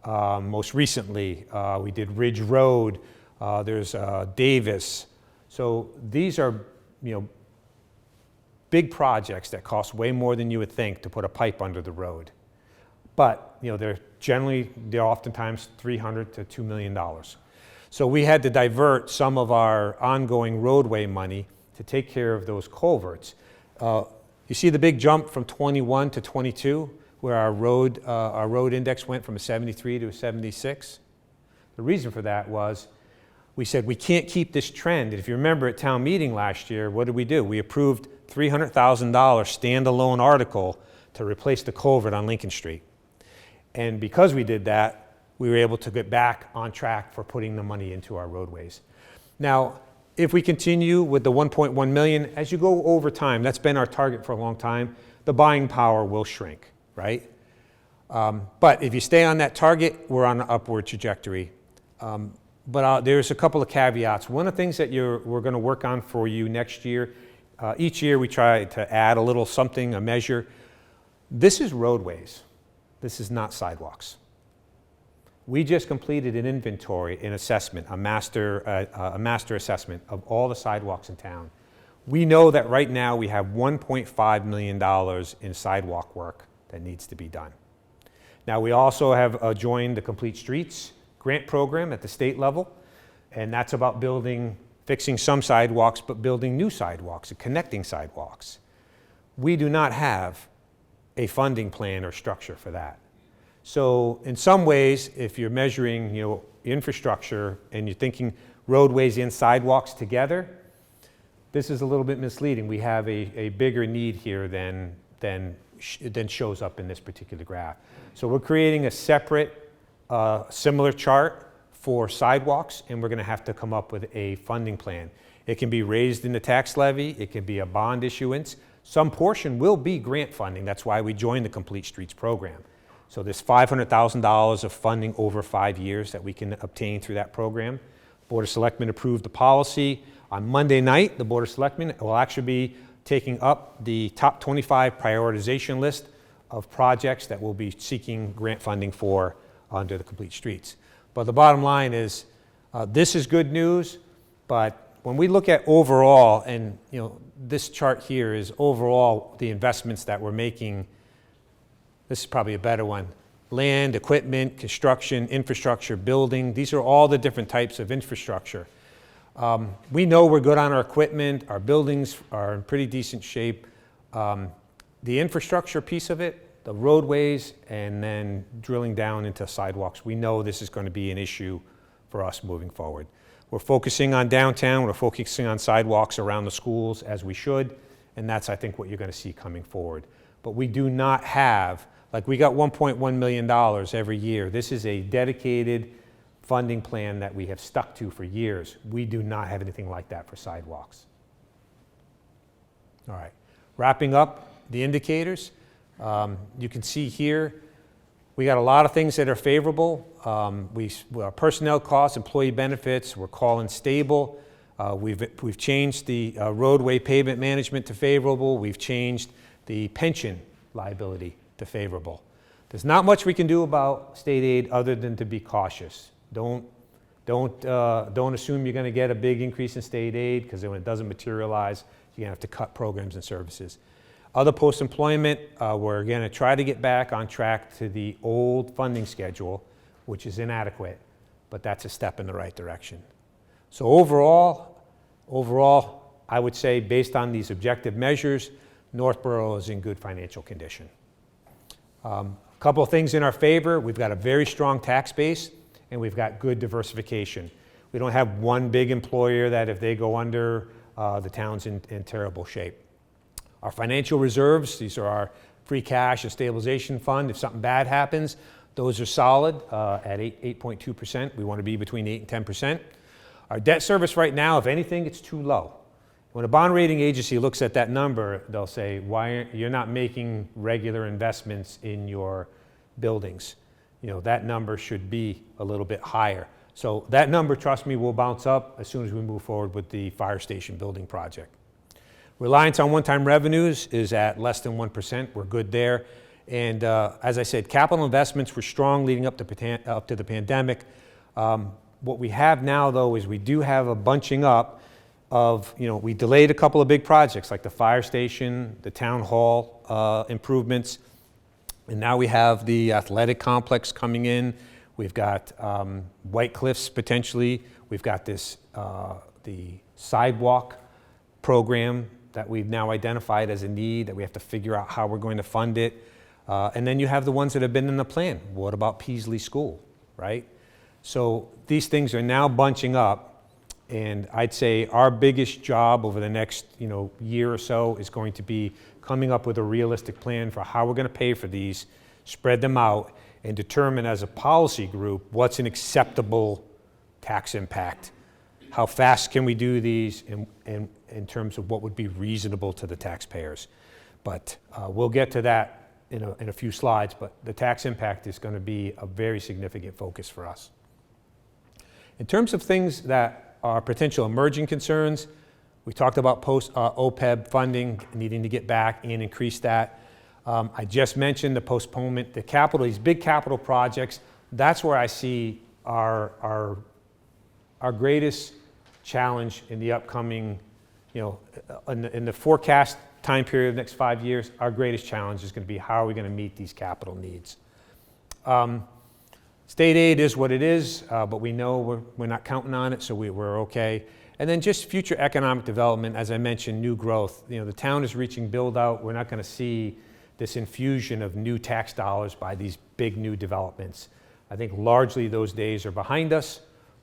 Most recently, we did Ridge Road. There's Davis. So these are, big projects that cost way more than you would think to put a pipe under the road. But they're oftentimes $300 to $2 million. So we had to divert some of our ongoing roadway money to take care of those culverts. You see the big jump from 21 to 22, where our road index went from a 73 to a 76. The reason for that was we said we can't keep this trend. And if you remember at town meeting last year, what did we do? We approved $300,000 standalone article to replace the culvert on Lincoln Street. And because we did that, we were able to get back on track for putting the money into our roadways. Now, if we continue with the 1.1 million, as you go over time, that's been our target for a long time, the buying power will shrink, right? But if you stay on that target, we're on an upward trajectory. But there's a couple of caveats. One of the things that we're going to work on for you next year, each year we try to add a little something, a measure. This is roadways. This is not sidewalks. We just completed an inventory, an assessment, a master assessment of all the sidewalks in town. We know that right now we have $1.5 million in sidewalk work that needs to be done. Now, we also have joined the Complete Streets grant program at the state level, and that's about fixing some sidewalks, but building new sidewalks and connecting sidewalks. We do not have a funding plan or structure for that. So in some ways, if you're measuring, infrastructure and you're thinking roadways and sidewalks together, this is a little bit misleading. We have a bigger need here than shows up in this particular graph. So we're creating a separate, similar chart for sidewalks, and we're going to have to come up with a funding plan. It can be raised in the tax levy. It can be a bond issuance. Some portion will be grant funding. That's why we joined the Complete Streets program. So there's $500,000 of funding over 5 years that we can obtain through that program. Board of Selectmen approved the policy. On Monday night, the Board of Selectmen will actually be taking up the top 25 prioritization list of projects that we'll be seeking grant funding for under the Complete Streets. But the bottom line is, this is good news, but when we look at overall, and this chart here is overall the investments that we're making. This is probably a better one. Land, equipment, construction, infrastructure, building. These are all the different types of infrastructure. We know we're good on our equipment. Our buildings are in pretty decent shape. The infrastructure piece of it, the roadways, and then drilling down into sidewalks, we know this is going to be an issue for us moving forward. We're focusing on downtown. We're focusing on sidewalks around the schools, as we should, and that's, I think, what you're going to see coming forward. But we do not have, we got $1.1 million every year. This is a dedicated funding plan that we have stuck to for years. We do not have anything like that for sidewalks. All right, wrapping up the indicators. You can see here, we got a lot of things that are favorable. Our personnel costs, employee benefits, we're calling stable. We've changed the roadway pavement management to favorable. We've changed the pension liability to favorable. There's not much we can do about state aid other than to be cautious. Don't assume you're going to get a big increase in state aid, because when it doesn't materialize, you're going to have to cut programs and services. Other post-employment, we're going to try to get back on track to the old funding schedule, which is inadequate, but that's a step in the right direction. So overall, I would say, based on these objective measures, Northborough is in good financial condition. A couple of things in our favor. We've got a very strong tax base, and we've got good diversification. We don't have one big employer that if they go under, the town's in terrible shape. Our financial reserves, these are our free cash and stabilization fund. If something bad happens, those are solid at 8.2%. We want to be between 8 and 10%. Our debt service right now, if anything, it's too low. When a bond rating agency looks at that number, they'll say, why you're not making regular investments in your buildings? That number should be a little bit higher. So that number, trust me, will bounce up as soon as we move forward with the fire station building project. Reliance on one-time revenues is at less than 1%. We're good there. And as I said, capital investments were strong leading up to the pandemic. What we have now, though, is we do have a bunching up of, we delayed a couple of big projects like the fire station, the town hall improvements, and now we have the athletic complex coming in. We've got White Cliffs potentially. We've got this the sidewalk program that we've now identified as a need that we have to figure out how we're going to fund it. And then you have the ones that have been in the plan. What about Peasley School, right? So these things are now bunching up, and I'd say our biggest job over the next year or so is going to be coming up with a realistic plan for how we're going to pay for these, spread them out, and determine as a policy group what's an acceptable tax impact. How fast can we do these in terms of what would be reasonable to the taxpayers? But we'll get to that in a few slides, but the tax impact is going to be a very significant focus for us. In terms of things that are potential emerging concerns, we talked about post-OPEB funding, needing to get back and increase that. I just mentioned the postponement, these big capital projects, that's where I see our greatest challenge in the upcoming, in the forecast time period of the next 5 years. Our greatest challenge is going to be how are we going to meet these capital needs. State aid is what it is, but we know we're not counting on it, so we're okay. And then just future economic development, as I mentioned, new growth. The town is reaching build out. We're not going to see this infusion of new tax dollars by these big new developments. I think largely those days are behind us,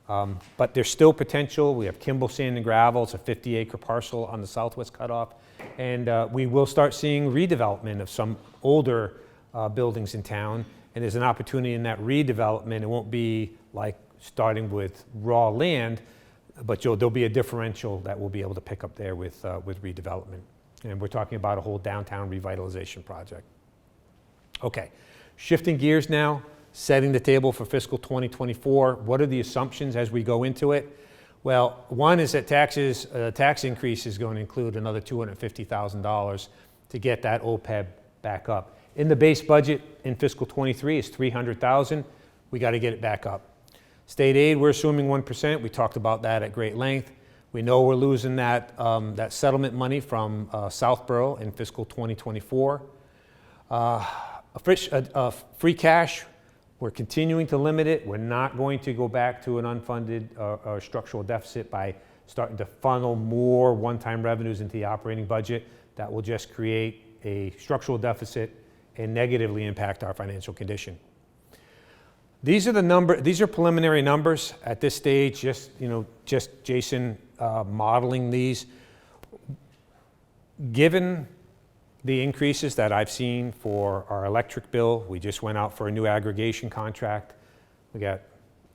but there's still potential. We have Kimball Sand and Gravel. It's a 50-acre parcel on the southwest cutoff. And we will start seeing redevelopment of some older buildings in town. And there's an opportunity in that redevelopment. It won't be like starting with raw land, but there'll be a differential that we'll be able to pick up there with redevelopment. And we're talking about a whole downtown revitalization project. Okay, shifting gears now, setting the table for fiscal 2024. What are the assumptions as we go into it? Well, one is that tax increase is going to include another $250,000 to get that OPEB back up. In the base budget in fiscal 23 is $300,000. We got to get it back up. State aid, we're assuming 1%. We talked about that at great length. We know we're losing that settlement money from Southborough in fiscal 2024. Free cash, we're continuing to limit it. We're not going to go back to an unfunded structural deficit by starting to funnel more one-time revenues into the operating budget. That will just create a structural deficit and negatively impact our financial condition. These are preliminary numbers at this stage, just Jason modeling these. Given the increases that I've seen for our electric bill, we just went out for a new aggregation contract. We got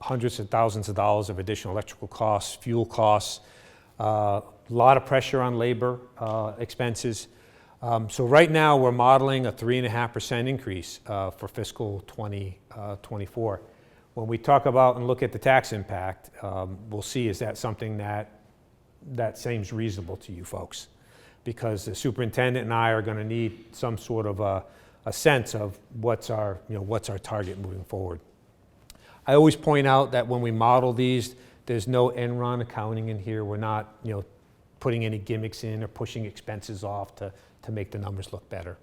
hundreds of thousands of dollars of additional electrical costs, fuel costs, a lot of pressure on labor expenses. So right now we're modeling a 3.5% increase for fiscal 2024. When we talk about and look at the tax impact, we'll see is that something that seems reasonable to you folks, because the superintendent and I are going to need some sort of a sense of what's our target moving forward. I always point out that when we model these, there's no Enron accounting in here. We're not putting any gimmicks in or pushing expenses off to make the numbers look better.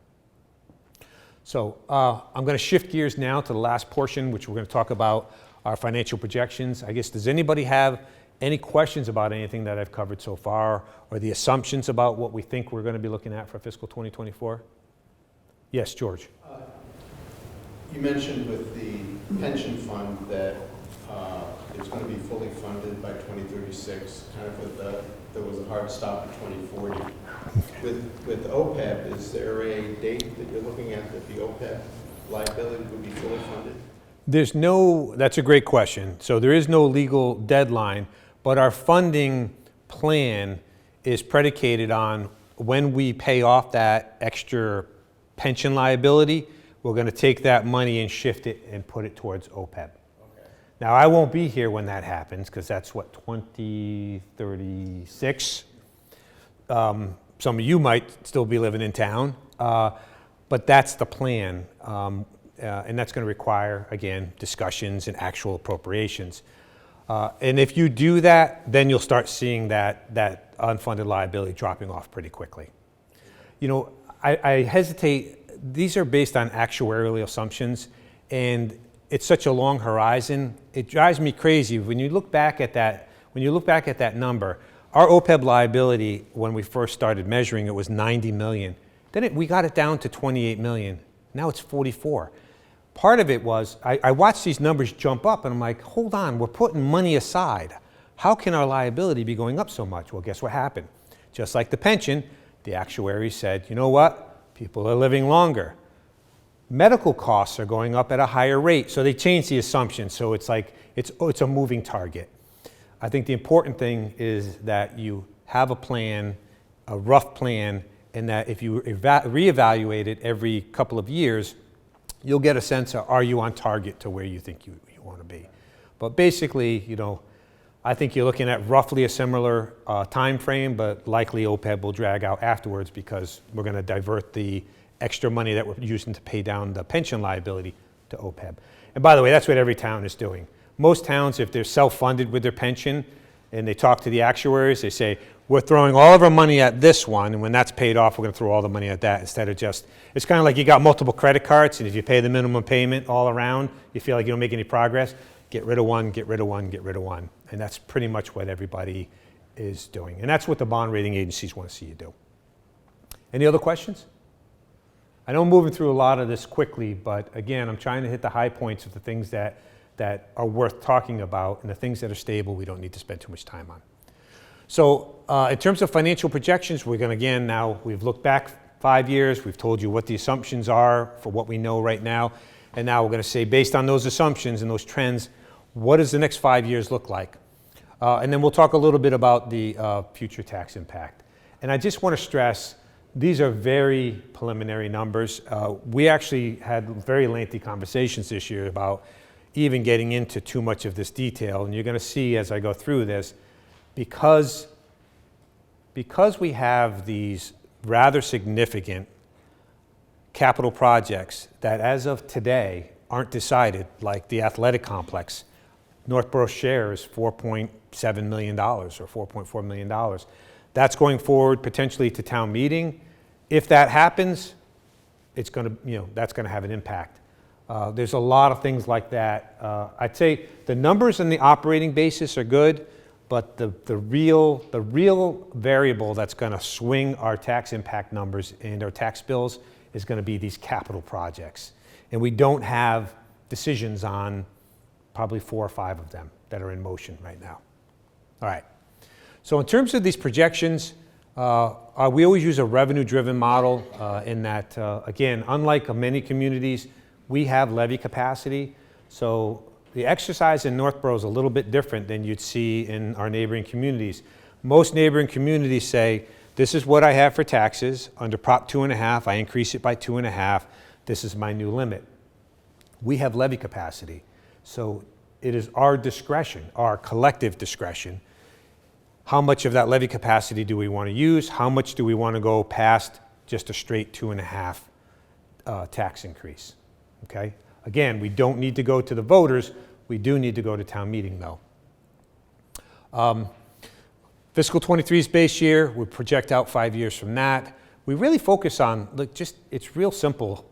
So I'm going to shift gears now to the last portion, which we're going to talk about our financial projections. I guess, does anybody have any questions about anything that I've covered so far, or the assumptions about what we think we're going to be looking at for fiscal 2024? Yes, George. You mentioned with the pension fund that it's going to be fully funded by 2036, kind of there was a hard stop in 2040. With OPEB, is there a date that you're looking at that the OPEB liability would be fully funded? That's a great question. So there is no legal deadline, but our funding plan is predicated on when we pay off that extra pension liability, we're going to take that money and shift it and put it towards OPEB. Now, I won't be here when that happens, because that's 2036. Some of you might still be living in town, but that's the plan. And that's going to require, again, discussions and actual appropriations. And if you do that, then you'll start seeing that unfunded liability dropping off pretty quickly. I hesitate. These are based on actuarial assumptions, and it's such a long horizon. It drives me crazy when you look back at that. When you look back at that number, our OPEB liability when we first started measuring it was $90 million. Then we got it down to $28 million. Now it's 44. Part of it was I watched these numbers jump up, and I'm like, hold on, we're putting money aside. How can our liability be going up so much? Well, guess what happened? Just like the pension, the actuary said, you know what? People are living longer. Medical costs are going up at a higher rate, so they changed the assumption. So it's like it's a moving target. I think the important thing is that you have a plan, a rough plan, and that if you reevaluate it every couple of years, you'll get a sense of, are you on target to where you think you want to be. But basically, I think you're looking at roughly a similar time frame, but likely OPEB will drag out afterwards because we're going to divert the extra money that we're using to pay down the pension liability to OPEB. And by the way, that's what every town is doing. Most towns, if they're self-funded with their pension, and they talk to the actuaries, they say, we're throwing all of our money at this one, and when that's paid off, we're going to throw all the money at that instead of just, it's kind of like you got multiple credit cards, and if you pay the minimum payment all around, you feel like you don't make any progress, get rid of one, get rid of one, get rid of one. And that's pretty much what everybody is doing. And that's what the bond rating agencies want to see you do. Any other questions? I know I'm moving through a lot of this quickly, but again, I'm trying to hit the high points of the things that are worth talking about, and the things that are stable, we don't need to spend too much time on. So in terms of financial projections, we're going to, again, now we've looked back 5 years, we've told you what the assumptions are for what we know right now, and now we're going to say, based on those assumptions and those trends, what does the next 5 years look like? And then we'll talk a little bit about the future tax impact. And I just want to stress, these are very preliminary numbers. We actually had very lengthy conversations this year about even getting into too much of this detail. And you're going to see as I go through this, because we have these rather significant capital projects that as of today aren't decided, like the athletic complex. Northborough share is $4.7 million or $4.4 million. That's going forward potentially to town meeting. If that happens, it's going to, that's going to have an impact. There's a lot of things like that. I'd say the numbers in the operating basis are good, but the real variable that's going to swing our tax impact numbers and our tax bills is going to be these capital projects. And we don't have decisions on probably 4 or 5 of them that are in motion right now. All right. So in terms of these projections, we always use a revenue-driven model in that, again, unlike many communities, we have levy capacity. So the exercise in Northborough is a little bit different than you'd see in our neighboring communities. Most neighboring communities say, this is what I have for taxes. Under Prop 2.5, I increase it by 2.5. This is my new limit. We have levy capacity. So it is our discretion, our collective discretion. How much of that levy capacity do we want to use? How much do we want to go past just a straight 2.5 tax increase? Okay? Again, we don't need to go to the voters. We do need to go to town meeting, though. Fiscal 23's base year, we project out 5 years from that. We really focus on, look, just, it's real simple.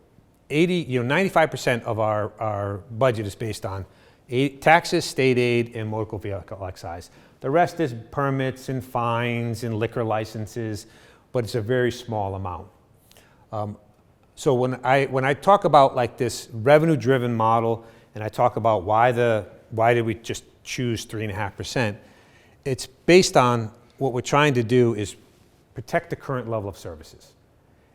95% of our budget is based on taxes, state aid, and motor vehicle excise. The rest is permits and fines and liquor licenses, but it's a very small amount. So when I talk about like this revenue-driven model, and I talk about why did we just choose 3.5%, it's based on what we're trying to do is protect the current level of services,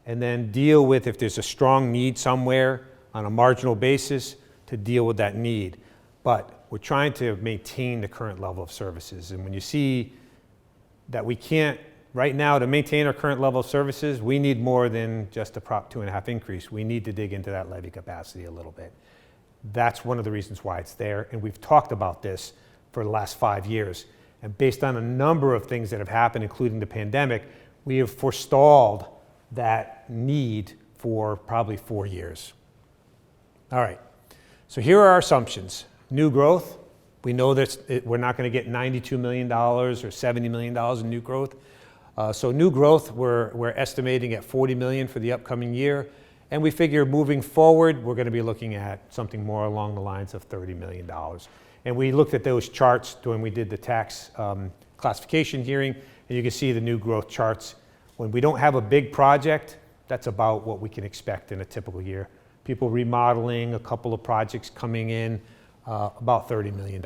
and then deal with if there's a strong need somewhere on a marginal basis to deal with that need. But we're trying to maintain the current level of services. And when you see that we can't, right now, to maintain our current level of services, we need more than just a Prop 2.5 increase. We need to dig into that levy capacity a little bit. That's one of the reasons why it's there. And we've talked about this for the last 5 years. And based on a number of things that have happened, including the pandemic, we have forestalled that need for probably 4 years. All right, so here are our assumptions. New growth, we know that we're not going to get $92 million or $70 million in new growth. So new growth, we're estimating at $40 million for the upcoming year. And we figure moving forward, we're going to be looking at something more along the lines of $30 million. And we looked at those charts when we did the tax classification hearing, and you can see the new growth charts. When we don't have a big project, that's about what we can expect in a typical year. People remodeling, a couple of projects coming in, about $30 million.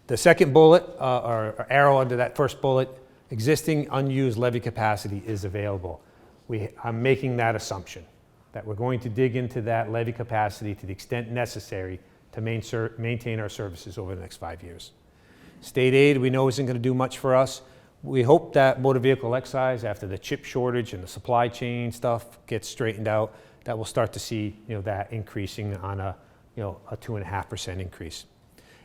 The second bullet, or arrow under that first bullet, existing unused levy capacity is available. I'm making that assumption, that we're going to dig into that levy capacity to the extent necessary to maintain our services over the next 5 years. State aid, we know isn't going to do much for us. We hope that motor vehicle excise, after the chip shortage and the supply chain stuff gets straightened out, that we'll start to see that increasing on a 2.5% increase.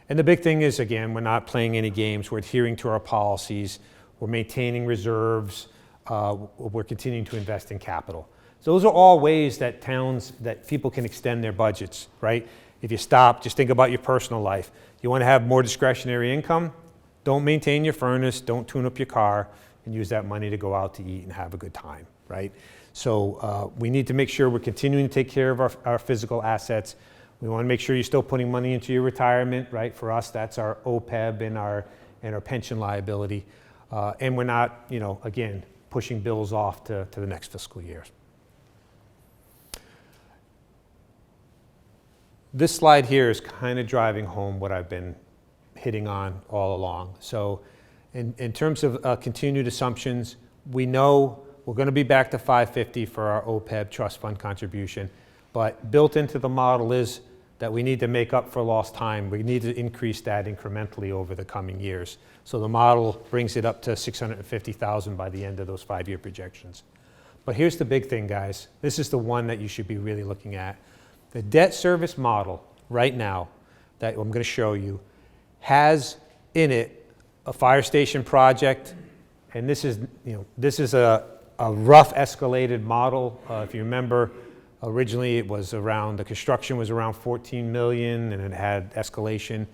And the big thing is, again, we're not playing any games. We're adhering to our policies. We're maintaining reserves. We're continuing to invest in capital. So those are all ways that that people can extend their budgets, right? If you stop, just think about your personal life. You want to have more discretionary income? Don't maintain your furnace, don't tune up your car, and use that money to go out to eat and have a good time, right? So we need to make sure we're continuing to take care of our physical assets. We want to make sure you're still putting money into your retirement, right? For us, that's our OPEB and our pension liability. And we're not, again, pushing bills off to the next fiscal year. This slide here is kind of driving home what I've been hitting on all along. So in terms of continued assumptions, we know we're going to be back to 550 for our OPEB trust fund contribution, but built into the model is that we need to make up for lost time. We need to increase that incrementally over the coming years. So the model brings it up to 650,000 by the end of those 5-year projections. But here's the big thing, guys. This is the one that you should be really looking at. The debt service model right now that I'm going to show you has in it a fire station project, and this is a rough escalated model. If you remember, originally it was around, the construction was around 14 million and it had escalation.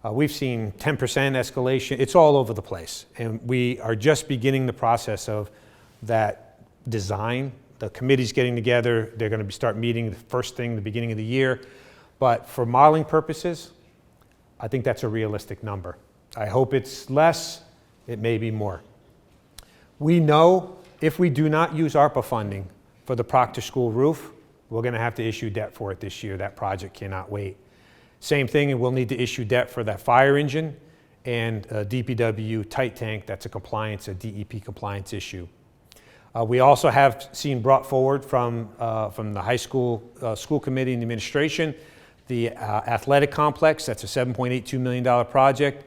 We've seen 10% escalation. It's all over the place. And we are just beginning the process of that design. The committee's getting together. They're going to start meeting the first thing, the beginning of the year. But for modeling purposes, I think that's a realistic number. I hope it's less. It may be more. We know if we do not use ARPA funding for the Proctor School roof, we're going to have to issue debt for it this year. That project cannot wait. Same thing, and we'll need to issue debt for that fire engine and a DPW tight tank. That's a DEP compliance issue. We also have seen brought forward from the high school school committee and the administration the athletic complex. That's a $7.82 million project.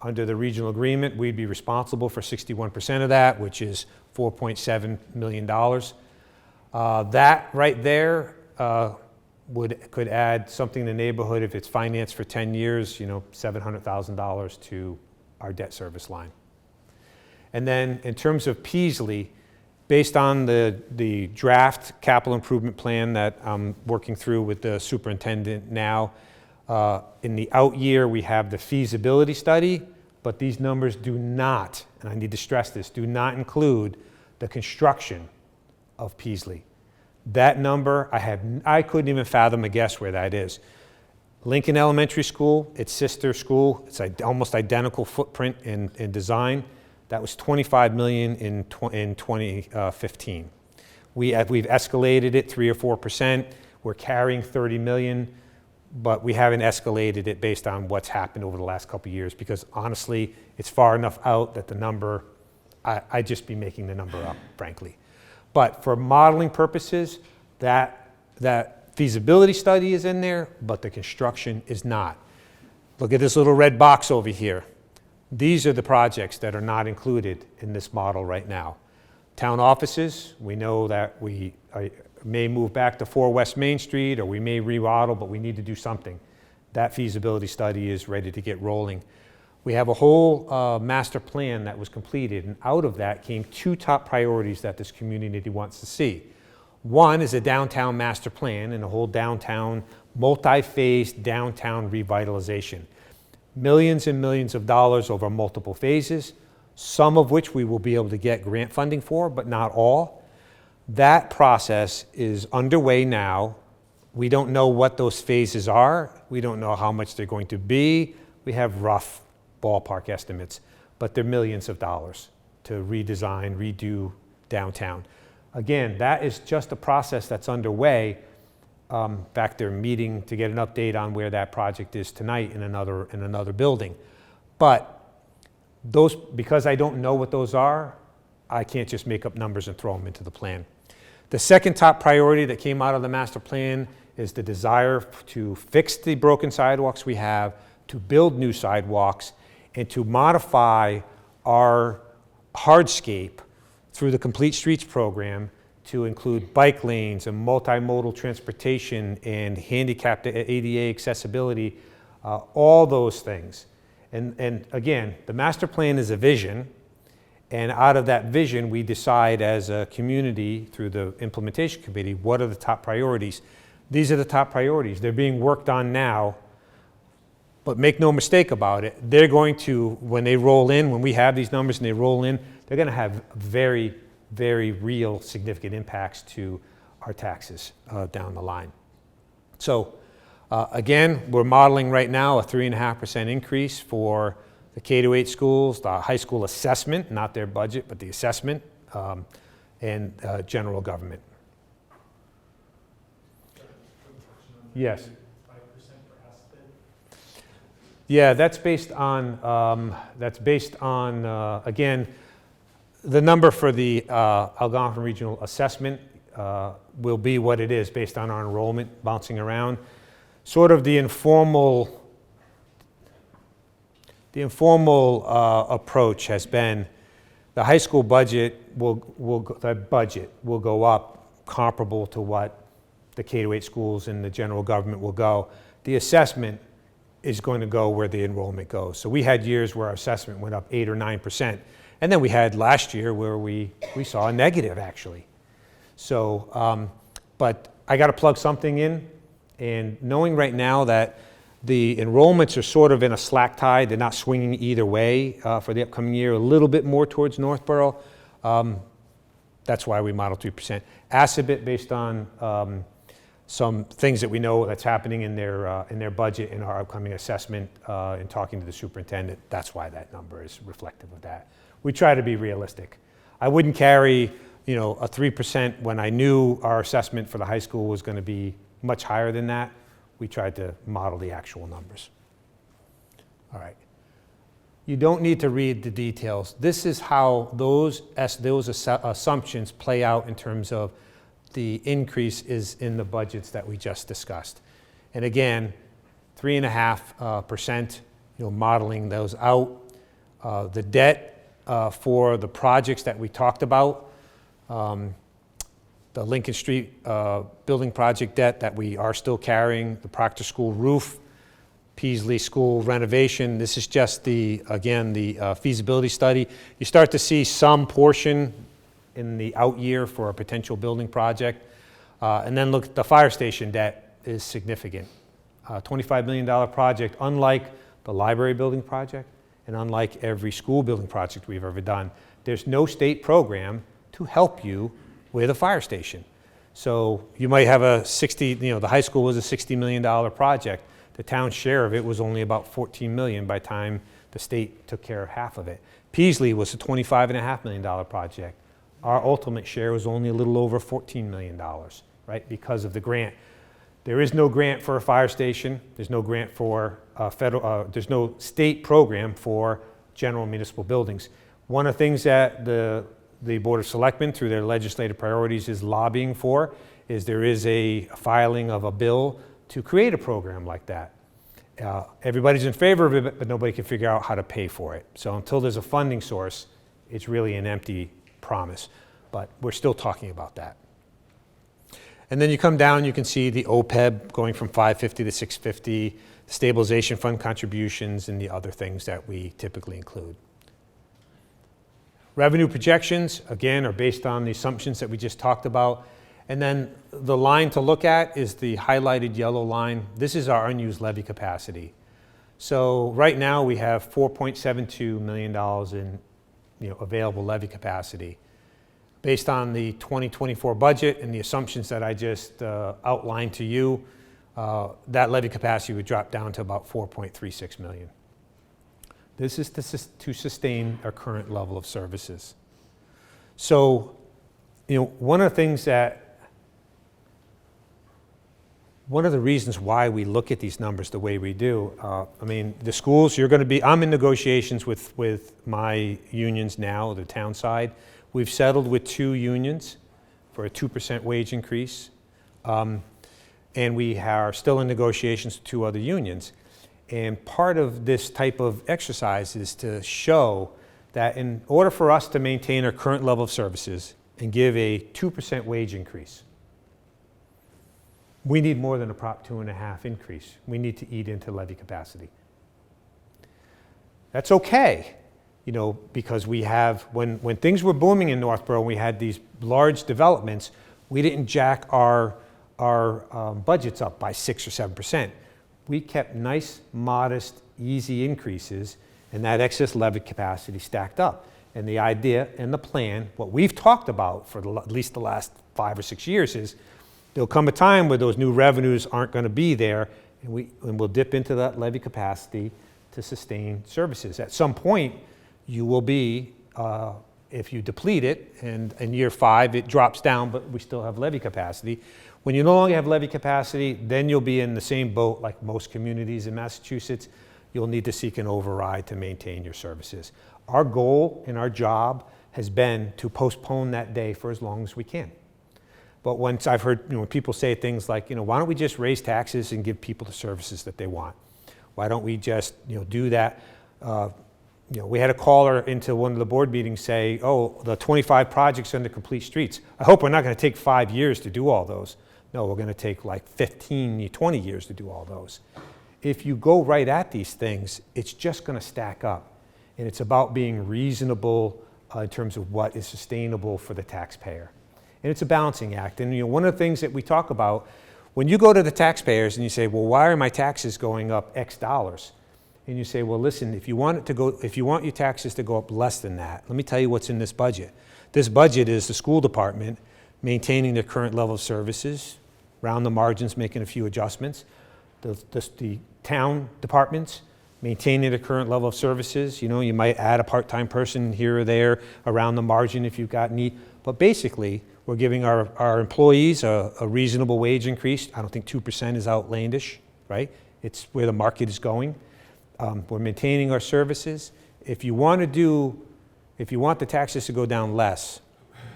Under the regional agreement, we'd be responsible for 61% of that, which is $4.7 million. That right there could add something in the neighborhood, if it's financed for 10 years, $700,000 to our debt service line. And then in terms of Peaslee, based on the draft capital improvement plan that I'm working through with the superintendent now, in the out year we have the feasibility study, but these numbers do not, and I need to stress this, do not include the construction of Peaslee. That number, I couldn't even fathom a guess where that is. Lincoln Elementary School, its sister school, it's almost identical footprint and design. That was $25 million in 2015. We've escalated it 3 or 4%. We're carrying $30 million, but we haven't escalated it based on what's happened over the last couple of years, because honestly, it's far enough out that the number, I'd just be making the number up, frankly. But for modeling purposes, that feasibility study is in there, but the construction is not. Look at this little red box over here. These are the projects that are not included in this model right now. Town offices, we know that we may move back to 4 West Main Street, or we may remodel, but we need to do something. That feasibility study is ready to get rolling. We have a whole master plan that was completed, and out of that came 2 top priorities that this community wants to see. One is a downtown master plan and a whole downtown, multi-phase downtown revitalization. Millions and millions of dollars over multiple phases, some of which we will be able to get grant funding for, but not all. That process is underway now. We don't know what those phases are. We don't know how much they're going to be. We have rough ballpark estimates, but they're millions of dollars to redesign, redo downtown. Again, that is just a process that's underway. In fact, they're meeting to get an update on where that project is tonight in another building. But those, because I don't know what those are, I can't just make up numbers and throw them into the plan. The second top priority that came out of the master plan is the desire to fix the broken sidewalks we have, to build new sidewalks, and to modify our hardscape through the Complete Streets program to include bike lanes and multimodal transportation and handicapped ADA accessibility, all those things. And again, the master plan is a vision, and out of that vision, we decide as a community through the implementation committee, what are the top priorities. These are the top priorities. They're being worked on now, but make no mistake about it, they're going to, when they roll in, when we have these numbers and they roll in, they're going to have very, very real significant impacts to our taxes down the line. So again, we're modeling right now a 3.5% increase for the K-8 schools, the high school assessment, not their budget, but the assessment, and general government. Yes. Yeah, that's based on again, the number for the Algonquin Regional Assessment will be what it is based on our enrollment bouncing around. Sort of the informal approach has been the high school budget will go up comparable to what the K-8 schools and the general government will go. The assessment is going to go where the enrollment goes. So we had years where our assessment went up 8 or 9%. And then we had last year where we saw a negative, actually. So, but I got to plug something in. And knowing right now that the enrollments are sort of in a slack tide, they're not swinging either way for the upcoming year, a little bit more towards Northborough. That's why we model 3%. Assabet based on some things that we know that's happening in their budget in our upcoming assessment and talking to the superintendent. That's why that number is reflective of that. We try to be realistic. I wouldn't carry, a 3% when I knew our assessment for the high school was going to be much higher than that. We tried to model the actual numbers. All right. You don't need to read the details. This is how those assumptions play out in terms of the increase is in the budgets that we just discussed. And again, 3.5%, modeling those out. The debt for the projects that we talked about, the Lincoln Street building project debt that we are still carrying, the Proctor School roof, Peasley School renovation. This is just the feasibility study. You start to see some portion in the out year for a potential building project. And then look, the fire station debt is significant. $25 million project, unlike the library building project and unlike every school building project we've ever done. There's no state program to help you with a fire station. So you might have the high school was a $60 million project. The town's share of it was only about $14 million by the time the state took care of half of it. Peasley was a $25.5 million project. Our ultimate share was only a little over $14 million, right, because of the grant. There is no grant for a fire station. There's no grant for there's no state program for general municipal buildings. One of the things that the Board of Selectmen, through their legislative priorities, is lobbying for is there is a filing of a bill to create a program like that. Everybody's in favor of it, but nobody can figure out how to pay for it. So until there's a funding source, it's really an empty promise. But we're still talking about that. And then you come down, you can see the OPEB going from 550 to 650, stabilization fund contributions, and the other things that we typically include. Revenue projections, again, are based on the assumptions that we just talked about. And then the line to look at is the highlighted yellow line. This is our unused levy capacity. So right now we have $4.72 million in available levy capacity. Based on the 2024 budget and the assumptions that I just outlined to you, that levy capacity would drop down to about $4.36 million. This is to sustain our current level of services. So, one of the reasons why we look at these numbers the way we do, the schools, I'm in negotiations with my unions now, the town side. We've settled with 2 unions for a 2% wage increase. And we are still in negotiations with 2 other unions. And part of this type of exercise is to show that in order for us to maintain our current level of services and give a 2% wage increase, we need more than a Prop 2.5 increase. We need to eat into levy capacity. That's okay, because we have, when things were booming in Northborough, we had these large developments, we didn't jack our our budgets up by 6 or 7%. We kept nice, modest, easy increases, and that excess levy capacity stacked up. And the idea and the plan, what we've talked about for at least the last 5 or 6 years is there'll come a time where those new revenues aren't going to be there, and we'll dip into that levy capacity to sustain services. At some point, you will be, if you deplete it, and in year 5 it drops down, but we still have levy capacity. When you no longer have levy capacity, then you'll be in the same boat like most communities in Massachusetts. You'll need to seek an override to maintain your services. Our goal and our job has been to postpone that day for as long as we can. But once I've heard when people say things like, why don't we just raise taxes and give people the services that they want? Why don't we just do that? We had a caller into one of the board meetings say, oh, the 25 projects under complete streets. I hope we're not going to take 5 years to do all those. No, we're going to take like 15, 20 years to do all those. If you go right at these things, it's just going to stack up. And it's about being reasonable in terms of what is sustainable for the taxpayer. And it's a balancing act. And one of the things that we talk about, when you go to the taxpayers and you say, well, why are my taxes going up X dollars? And you say, well, listen, if you want your taxes to go up less than that, let me tell you what's in this budget. This budget is the school department maintaining their current level of services, around the margins making a few adjustments. The town departments maintaining the current level of services. You might add a part-time person here or there around the margin if you've got need. But basically, we're giving our employees a reasonable wage increase. I don't think 2% is outlandish, right? It's where the market is going. We're maintaining our services. If you want the taxes to go down less,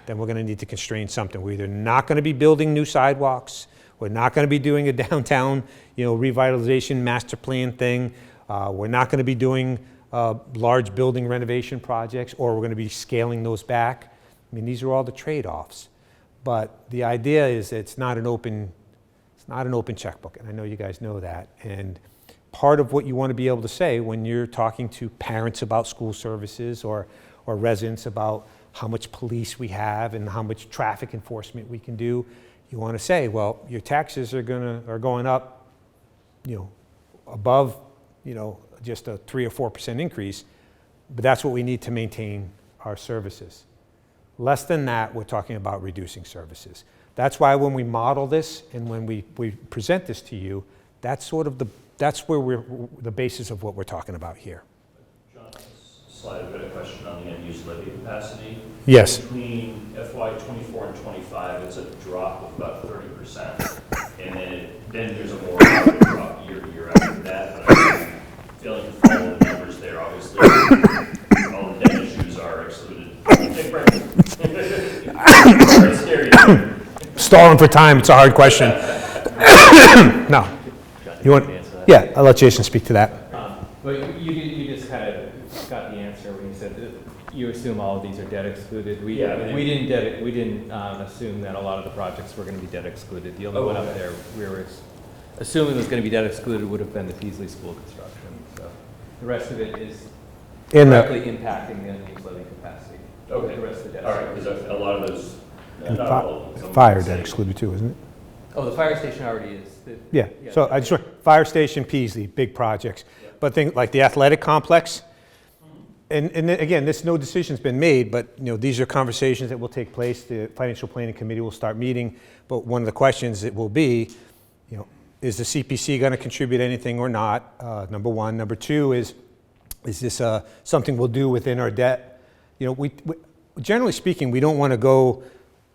then we're going to need to constrain something. We're either not going to be building new sidewalks, we're not going to be doing a downtown, revitalization master plan thing. We're not going to be doing large building renovation projects, or we're going to be scaling those back. I mean, these are all the trade-offs. But the idea is it's not an open checkbook, and I know you guys know that. And part of what you want to be able to say when you're talking to parents about school services or residents about how much police we have and how much traffic enforcement we can do, you want to say, well, your taxes are going up, above, just a 3 or 4% increase, but that's what we need to maintain our services. Less than that, we're talking about reducing services. That's why when we model this and when we present this to you, that's where the basis of what we're talking about here. John, slide, I've got a question on the unused levy capacity. Yes. Between FY '24 and '25, it's a drop of about 30%, and then there's a more rapid drop year to year after that. But I'm failing to follow the numbers there. Obviously, all the debt issues are excluded. Take break. Very scary. Stalling for time. It's a hard question. No. You want? Yeah, I'll let Jason speak to that. But you just kind of got the answer when you said that you assume all of these are debt excluded. We didn't assume that a lot of the projects were going to be debt excluded. The only one up there we were assuming was going to be debt excluded would have been the Peasley School construction. So the rest of it is directly impacting the unused levy capacity. Okay. The rest of the debt. All right, because a lot of those. Fire debt excluded too, isn't it? Oh, the fire station already is. Yeah. So I just fire station, Peasley, big projects. Yeah. But things like the athletic complex, and again, no decision's been made, but these are conversations that will take place. The Financial Planning Committee will start meeting, but one of the questions it will be, is the CPC going to contribute anything or not? Number one. Number two is this something we'll do within our debt? We generally speaking, we don't want to go.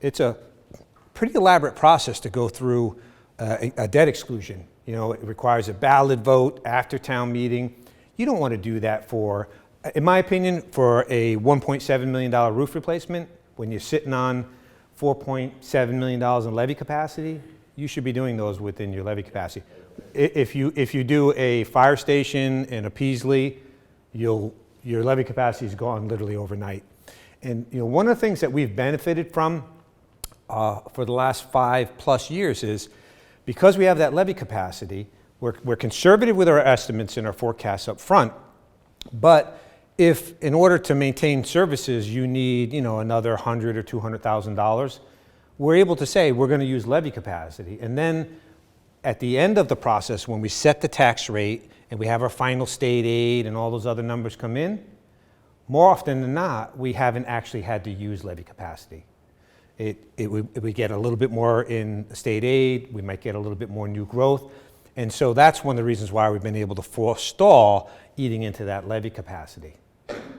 It's a pretty elaborate process to go through a debt exclusion. It requires a ballot vote after town meeting. You don't want to do that in my opinion, for a $1.7 million roof replacement. When you're sitting on $4.7 million in levy capacity, you should be doing those within your levy capacity. If you do a fire station and a Peasley, your levy capacity is gone literally overnight. And one of the things that we've benefited from for the last 5+ years is because we have that levy capacity, we're conservative with our estimates and our forecasts up front, but if in order to maintain services you need another $100,000 or $200,000, we're able to say we're going to use levy capacity. And then at the end of the process, when we set the tax rate and we have our final state aid and all those other numbers come in, more often than not, we haven't actually had to use levy capacity. We get a little bit more in state aid, we might get a little bit more new growth. And so that's one of the reasons why we've been able to forestall eating into that levy capacity,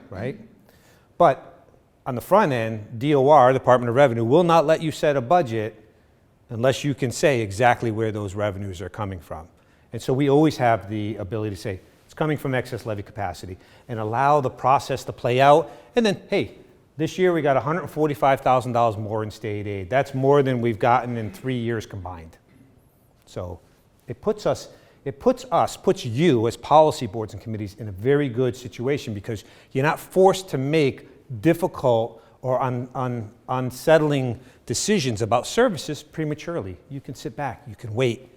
right? But on the front end, DOR, Department of Revenue, will not let you set a budget unless you can say exactly where those revenues are coming from. And so we always have the ability to say, it's coming from excess levy capacity, and allow the process to play out. And then, hey, this year we got $145,000 more in state aid. That's more than we've gotten in 3 years combined. So it puts you as policy boards and committees in a very good situation, because you're not forced to make difficult or unsettling decisions about services prematurely. You can sit back, you can wait.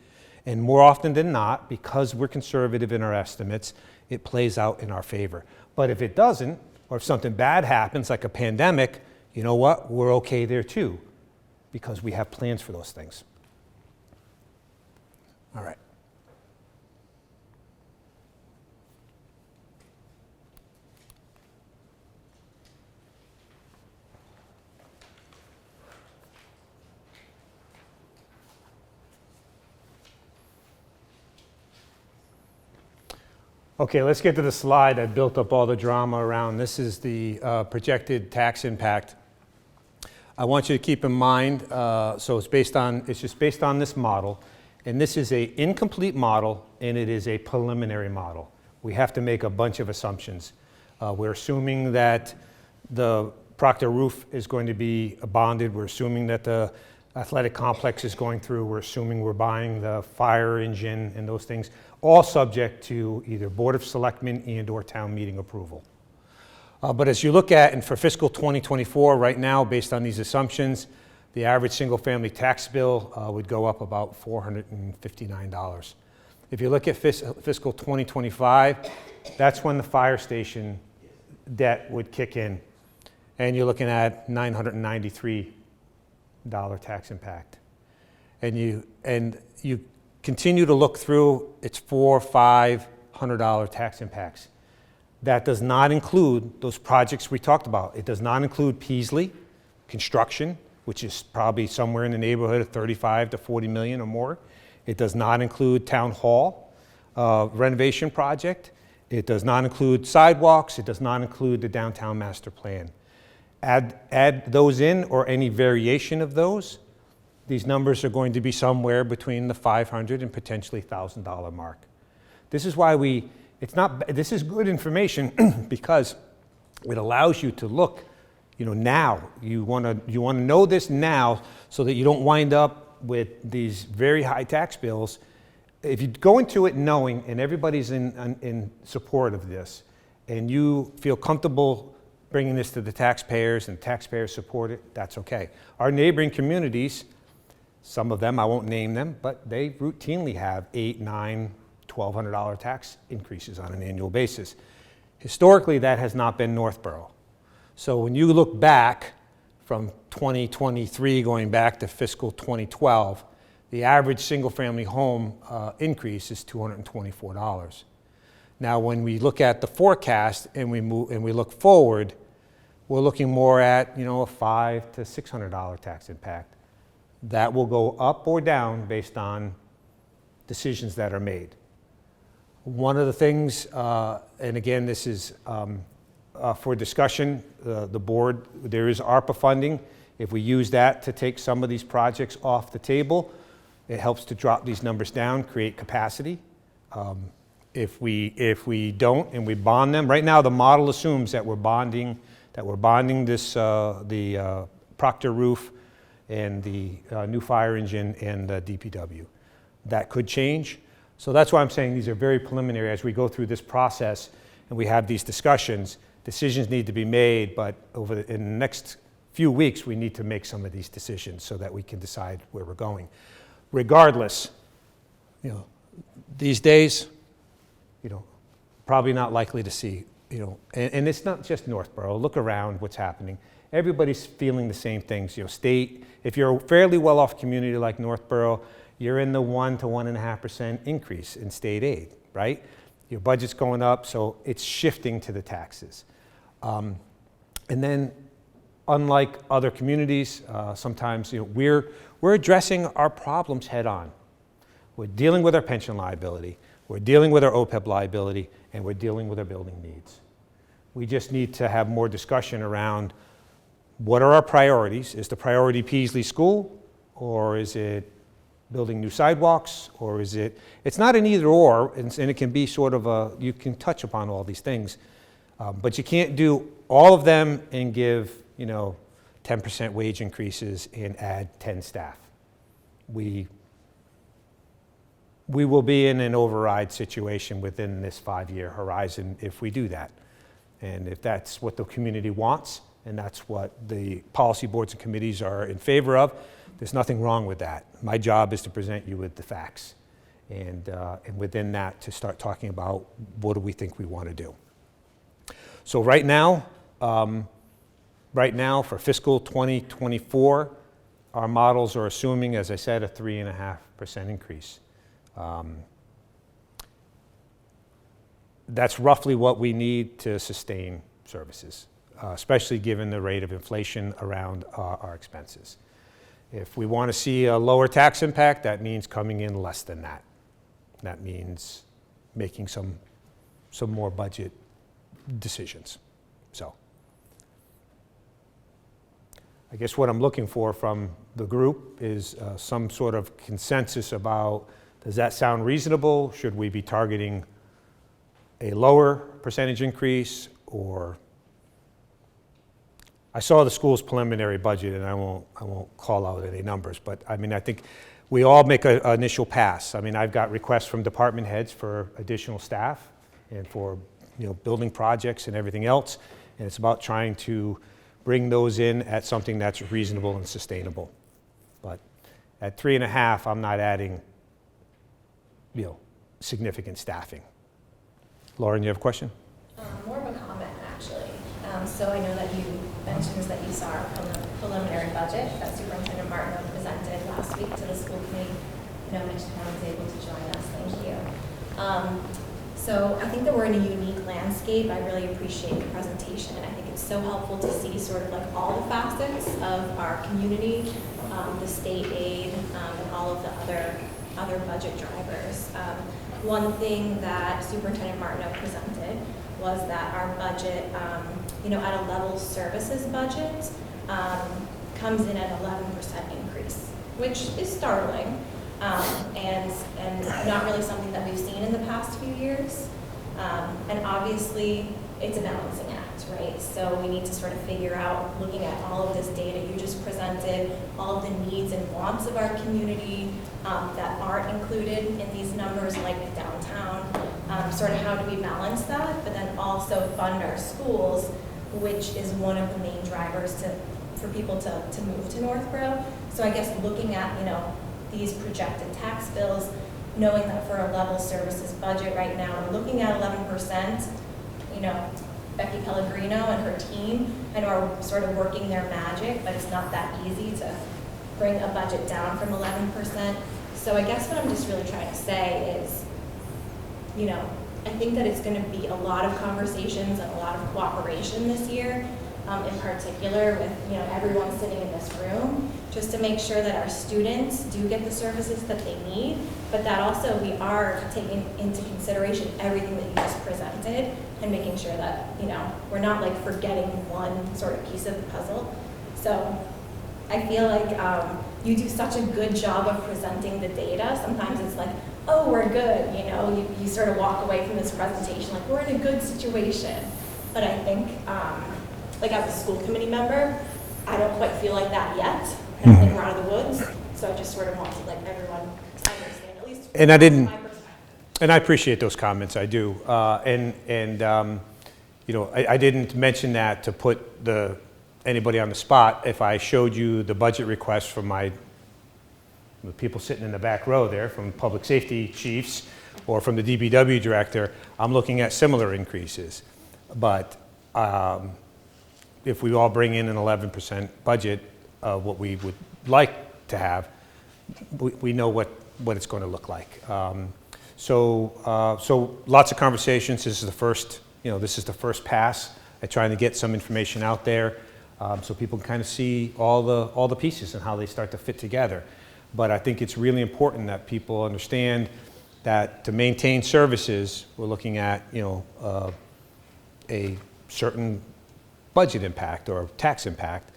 And more often than not, because we're conservative in our estimates, it plays out in our favor. But if it doesn't, or if something bad happens, like a pandemic, you know what? We're okay there too, because we have plans for those things. All right. Okay, let's get to the slide I built up all the drama around. This is the projected tax impact. I want you to keep in mind, so it's just based on this model, and this is an incomplete model, and it is a preliminary model. We have to make a bunch of assumptions. We're assuming that the Proctor roof is going to be bonded. We're assuming that the athletic complex is going through. We're assuming we're buying the fire engine and those things, all subject to either Board of Selectmen and/or town meeting approval. But as you look at, and for fiscal 2024, right now, based on these assumptions, the average single-family tax bill would go up about $459. If you look at fiscal 2025, that's when the fire station debt would kick in, and you're looking at $993 tax impact. And you continue to look through, it's $400-500 tax impacts. That does not include those projects we talked about. It does not include Peasley construction, which is probably somewhere in the neighborhood of 35 to 40 million or more. It does not include Town Hall renovation project. It does not include sidewalks. It does not include the downtown master plan. Add those in, or any variation of those, these numbers are going to be somewhere between the $500 and potentially $1,000 mark. This is why this is good information because it allows you to look, now. You want to know this now so that you don't wind up with these very high tax bills. If you go into it knowing, and everybody's in support of this, and you feel comfortable bringing this to the taxpayers and taxpayers support it, that's okay. Our neighboring communities, some of them, I won't name them, but they routinely have $800, $900, $1,200 tax increases on an annual basis. Historically, that has not been Northborough. So when you look back from 2023 going back to fiscal 2012, the average single-family home increase is $224. Now, when we look at the forecast and we look forward, we're looking more at a $500 to $600 tax impact. That will go up or down based on decisions that are made. One of the things, and again, this is for discussion, the board, there is ARPA funding. If we use that to take some of these projects off the table, it helps to drop these numbers down, create capacity. If we don't and we bond them, right now the model assumes that we're bonding this the Proctor roof and the new fire engine and the DPW. That could change. So that's why I'm saying these are very preliminary. As we go through this process and we have these discussions, decisions need to be made, but in the next few weeks we need to make some of these decisions so that we can decide where we're going. Regardless, these days, probably not likely to see, and it's not just Northborough. Look around what's happening. everybody's feeling the same things. You know, state, if you're a fairly well-off community like Northborough, you're in the 1 to 1.5% increase in state aid, right? Your budget's going up, so it's shifting to the taxes. And then, unlike other communities, sometimes we're addressing our problems head on. We're dealing with our pension liability, we're dealing with our OPEB liability, and we're dealing with our building needs. We just need to have more discussion around what are our priorities. Is the priority Peasley School, or is it building new sidewalks, or is it, it's not an either or, and it can be sort of a, you can touch upon all these things, but you can't do all of them and give, 10% wage increases and add 10 staff. We will be in an override situation within this 5-year horizon if we do that. And if that's what the community wants, and that's what the policy boards and committees are in favor of, there's nothing wrong with that. My job is to present you with the facts, and within that to start talking about what do we think we want to do. So right now for fiscal 2024, our models are assuming, as I said, a 3.5% increase. That's roughly what we need to sustain services, especially given the rate of inflation around our expenses. If we want to see a lower tax impact, that means coming in less than that. That means making some more budget decisions. So I guess what I'm looking for from the group is some sort of consensus about, does that sound reasonable? Should we be targeting a lower percentage increase? Or I saw the school's preliminary budget, and I won't call out any numbers, but I mean, I think we all make an initial pass. I mean, I've got requests from department heads for additional staff and for building projects and everything else, and it's about trying to bring those in at something that's reasonable and sustainable. But at 3.5, I'm not adding significant staffing. Lauren, you have a question? More of a comment, actually. So I know that you mentioned that you saw our preliminary budget that Superintendent Martineau presented last week to the school committee. Mitch was able to join us. Thank you. So I think that we're in a unique landscape. I really appreciate the presentation, and I think it's so helpful to see sort of like all the facets of our community, the state aid, and all of the other budget drivers. One thing that Superintendent Martineau presented was that our budget, at a level services budget, comes in at 11% increase, which is startling, and not really something that we've seen in the past few years. And obviously, it's a balancing act, right? So we need to sort of figure out, looking at all of this data you just presented, all of the needs and wants of our community that aren't included in these numbers, like downtown, sort of how do we balance that, but then also fund our schools, which is one of the main drivers for people to move to Northborough. So I guess looking at, these projected tax bills, knowing that for a level services budget right now, we're looking at 11%, Becky Pellegrino and her team, I know are sort of working their magic, but it's not that easy to bring a budget down from 11%. So I guess what I'm just really trying to say is, I think that it's going to be a lot of conversations and a lot of cooperation this year, in particular with everyone sitting in this room, just to make sure that our students do get the services that they need, but that also we are taking into consideration everything that you just presented and making sure that we're not like forgetting one sort of piece of the puzzle. So I feel like you do such a good job of presenting the data. Sometimes it's like, oh, we're good, you sort of walk away from this presentation like we're in a good situation. But I think, like as a school committee member, I don't quite feel like that yet. I don't think we're out of the woods. So I just sort of want to let everyone understand, at least from my perspective. And I appreciate those comments, I do. I didn't mention that to put anybody on the spot. If I showed you the budget request from the people sitting in the back row there, from public safety chiefs or from the DBW director, I'm looking at similar increases. But if we all bring in an 11% budget of what we would like to have, we know what it's going to look like. So lots of conversations. This is the first, this is the first pass at trying to get some information out there, so people can kind of see all the pieces and how they start to fit together. But I think it's really important that people understand that to maintain services, we're looking at, a certain budget impact or tax impact.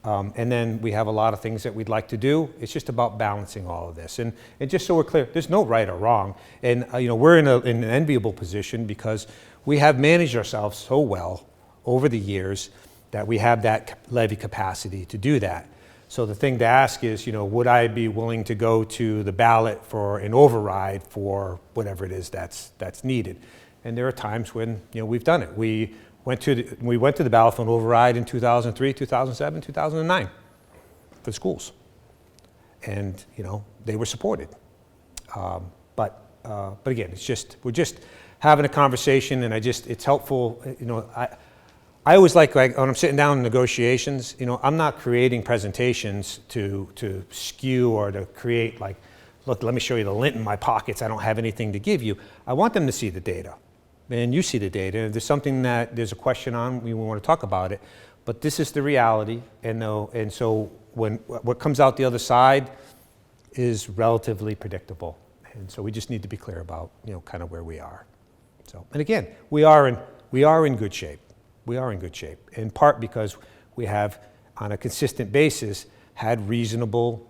And then we have a lot of things that we'd like to do. It's just about balancing all of this. And just so we're clear, there's no right or wrong. And we're in an enviable position because we have managed ourselves so well over the years that we have that levy capacity to do that. So the thing to ask is, would I be willing to go to the ballot for an override for whatever it is that's needed? And there are times when we've done it. We went to the ballot for an override in 2003, 2007, 2009 for schools, and they were supported. But again, we're just having a conversation, and it's helpful. I always like when I'm sitting down in negotiations, I'm not creating presentations to skew or to create look, let me show you the lint in my pockets. I don't have anything to give you. I want them to see the data. And you see the data. If there's something that there's a question on, we want to talk about it. But this is the reality. And so what comes out the other side is relatively predictable. And so we just need to be clear about, kind of where we are. So, and again, we are in good shape. We are in good shape, in part because we have, on a consistent basis, had reasonable,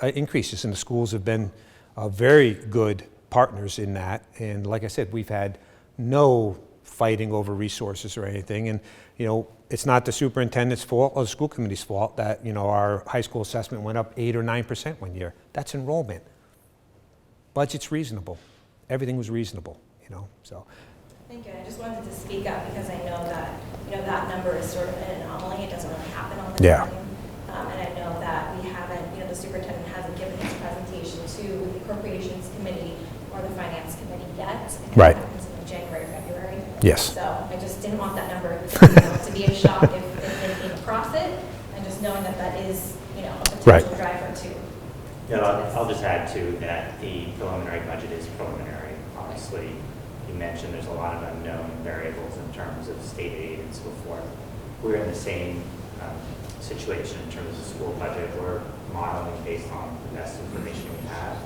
increases, and the schools have been very good partners in that. And like I said, we've had no fighting over resources or anything. And, it's not the superintendent's fault or the school committee's fault that, our high school assessment went up 8 or 9% one year. That's enrollment. Budget's reasonable. Everything was reasonable, so. Thank you. I just wanted to speak up because I know that, that number is sort of an anomaly. It doesn't really happen all the time. And I know that we haven't, the superintendent hasn't given his presentation to the appropriations committee or the finance committee yet. Right. It happens in January, February. Yes. So I just didn't want that number to be a shock if they came across it, and just knowing that is, a potential driver too. Yeah, I'll just add to that the preliminary budget is preliminary. Obviously, you mentioned there's a lot of unknown variables in terms of state aid and so forth. We're in the same situation in terms of the school budget. We're modeling based on the best information we have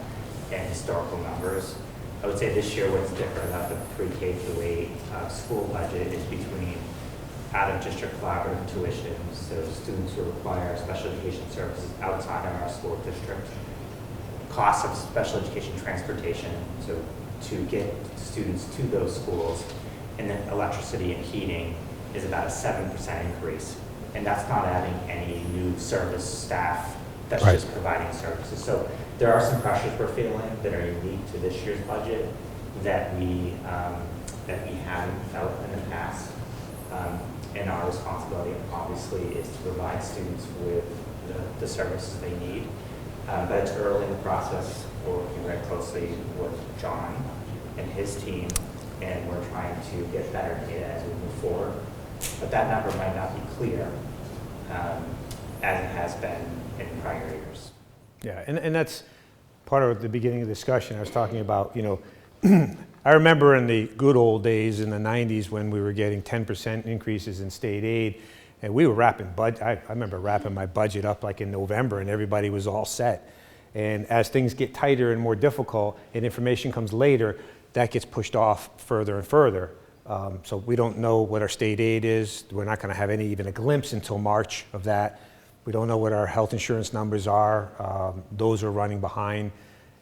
and historical numbers. I would say this year what's different about the pre-K through 8 school budget is between out-of-district collaborative tuitions, so students who require special education services outside of our school district, cost of special education transportation, so to get students to those schools, and then electricity and heating is about a 7% increase. And that's not adding any new service staff, that's just providing services. So there are some pressures we're feeling that are unique to this year's budget that we haven't felt in the past. And our responsibility, obviously, is to provide students with the services they need. But it's early in the process. We're working very closely with John and his team, and we're trying to get better data as we move forward. But that number might not be clear as it has been in prior years. Yeah, and that's part of the beginning of the discussion. I was talking about, I remember in the good old days in the 90s when we were getting 10% increases in state aid, and we were I remember wrapping my budget up like in November, and everybody was all set. And as things get tighter and more difficult and information comes later, that gets pushed off further and further. So we don't know what our state aid is. We're not going to have even a glimpse until March of that. We don't know what our health insurance numbers are. Those are running behind.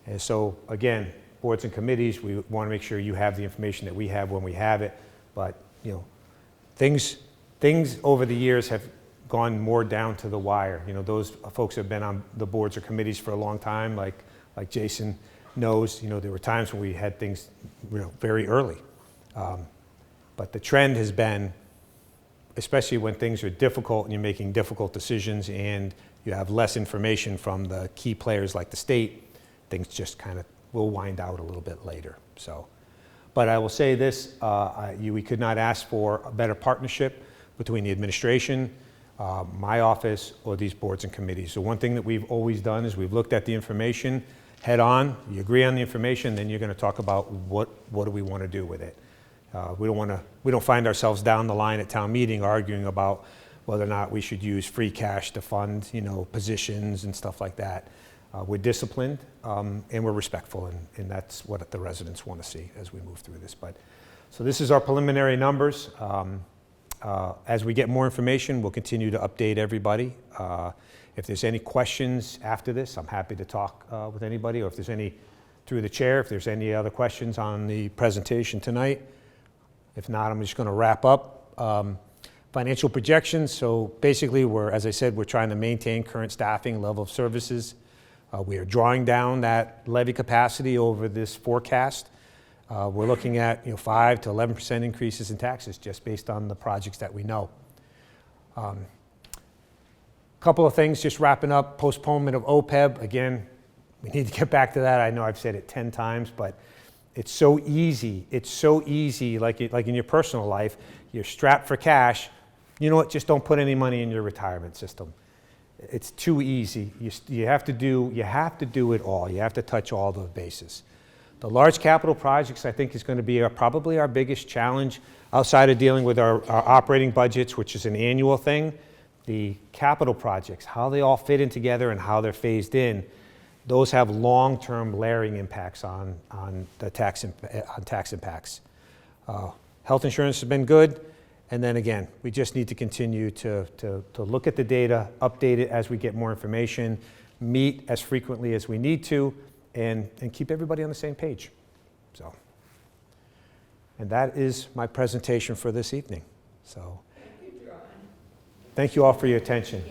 And so again, boards and committees, we want to make sure you have the information that we have when we have it. But things over the years have gone more down to the wire. Those folks have been on the boards or committees for a long time, like Jason knows. There were times when we had things very early. But the trend has been, especially when things are difficult and you're making difficult decisions and you have less information from the key players like the state, things just kind of will wind out a little bit later. So, but I will say this, we could not ask for a better partnership between the administration, my office, or these boards and committees. So one thing that we've always done is we've looked at the information head on. You agree on the information, then you're going to talk about what do we want to do with it. We don't find ourselves down the line at town meeting arguing about whether or not we should use free cash to fund, positions and stuff like that. We're disciplined and we're respectful, and that's what the residents want to see as we move through this. So this is our preliminary numbers. As we get more information, we'll continue to update everybody. If there's any questions after this, I'm happy to talk with anybody, or if there's any, through the chair, if there's any other questions on the presentation tonight. If not, I'm just going to wrap up. Financial projections, so basically as I said, we're trying to maintain current staffing level of services. We are drawing down that levy capacity over this forecast. We're looking at 5 to 11% increases in taxes just based on the projects that we know. Couple of things, just wrapping up, postponement of OPEB. Again, we need to get back to that. I know I've said it 10 times, but it's so easy. It's so easy, like in your personal life, you're strapped for cash. You know what, just don't put any money in your retirement system. It's too easy. You have to do it all. You have to touch all the bases. The large capital projects, I think, is going to be probably our biggest challenge outside of dealing with our operating budgets, which is an annual thing. The capital projects, how they all fit in together and how they're phased in, those have long-term layering impacts on the tax impacts. Health insurance has been good. And then again, we just need to continue to look at the data, update it as we get more information, meet as frequently as we need to, and keep everybody on the same page. So, and that is my presentation for this evening. So, thank you all for your attention.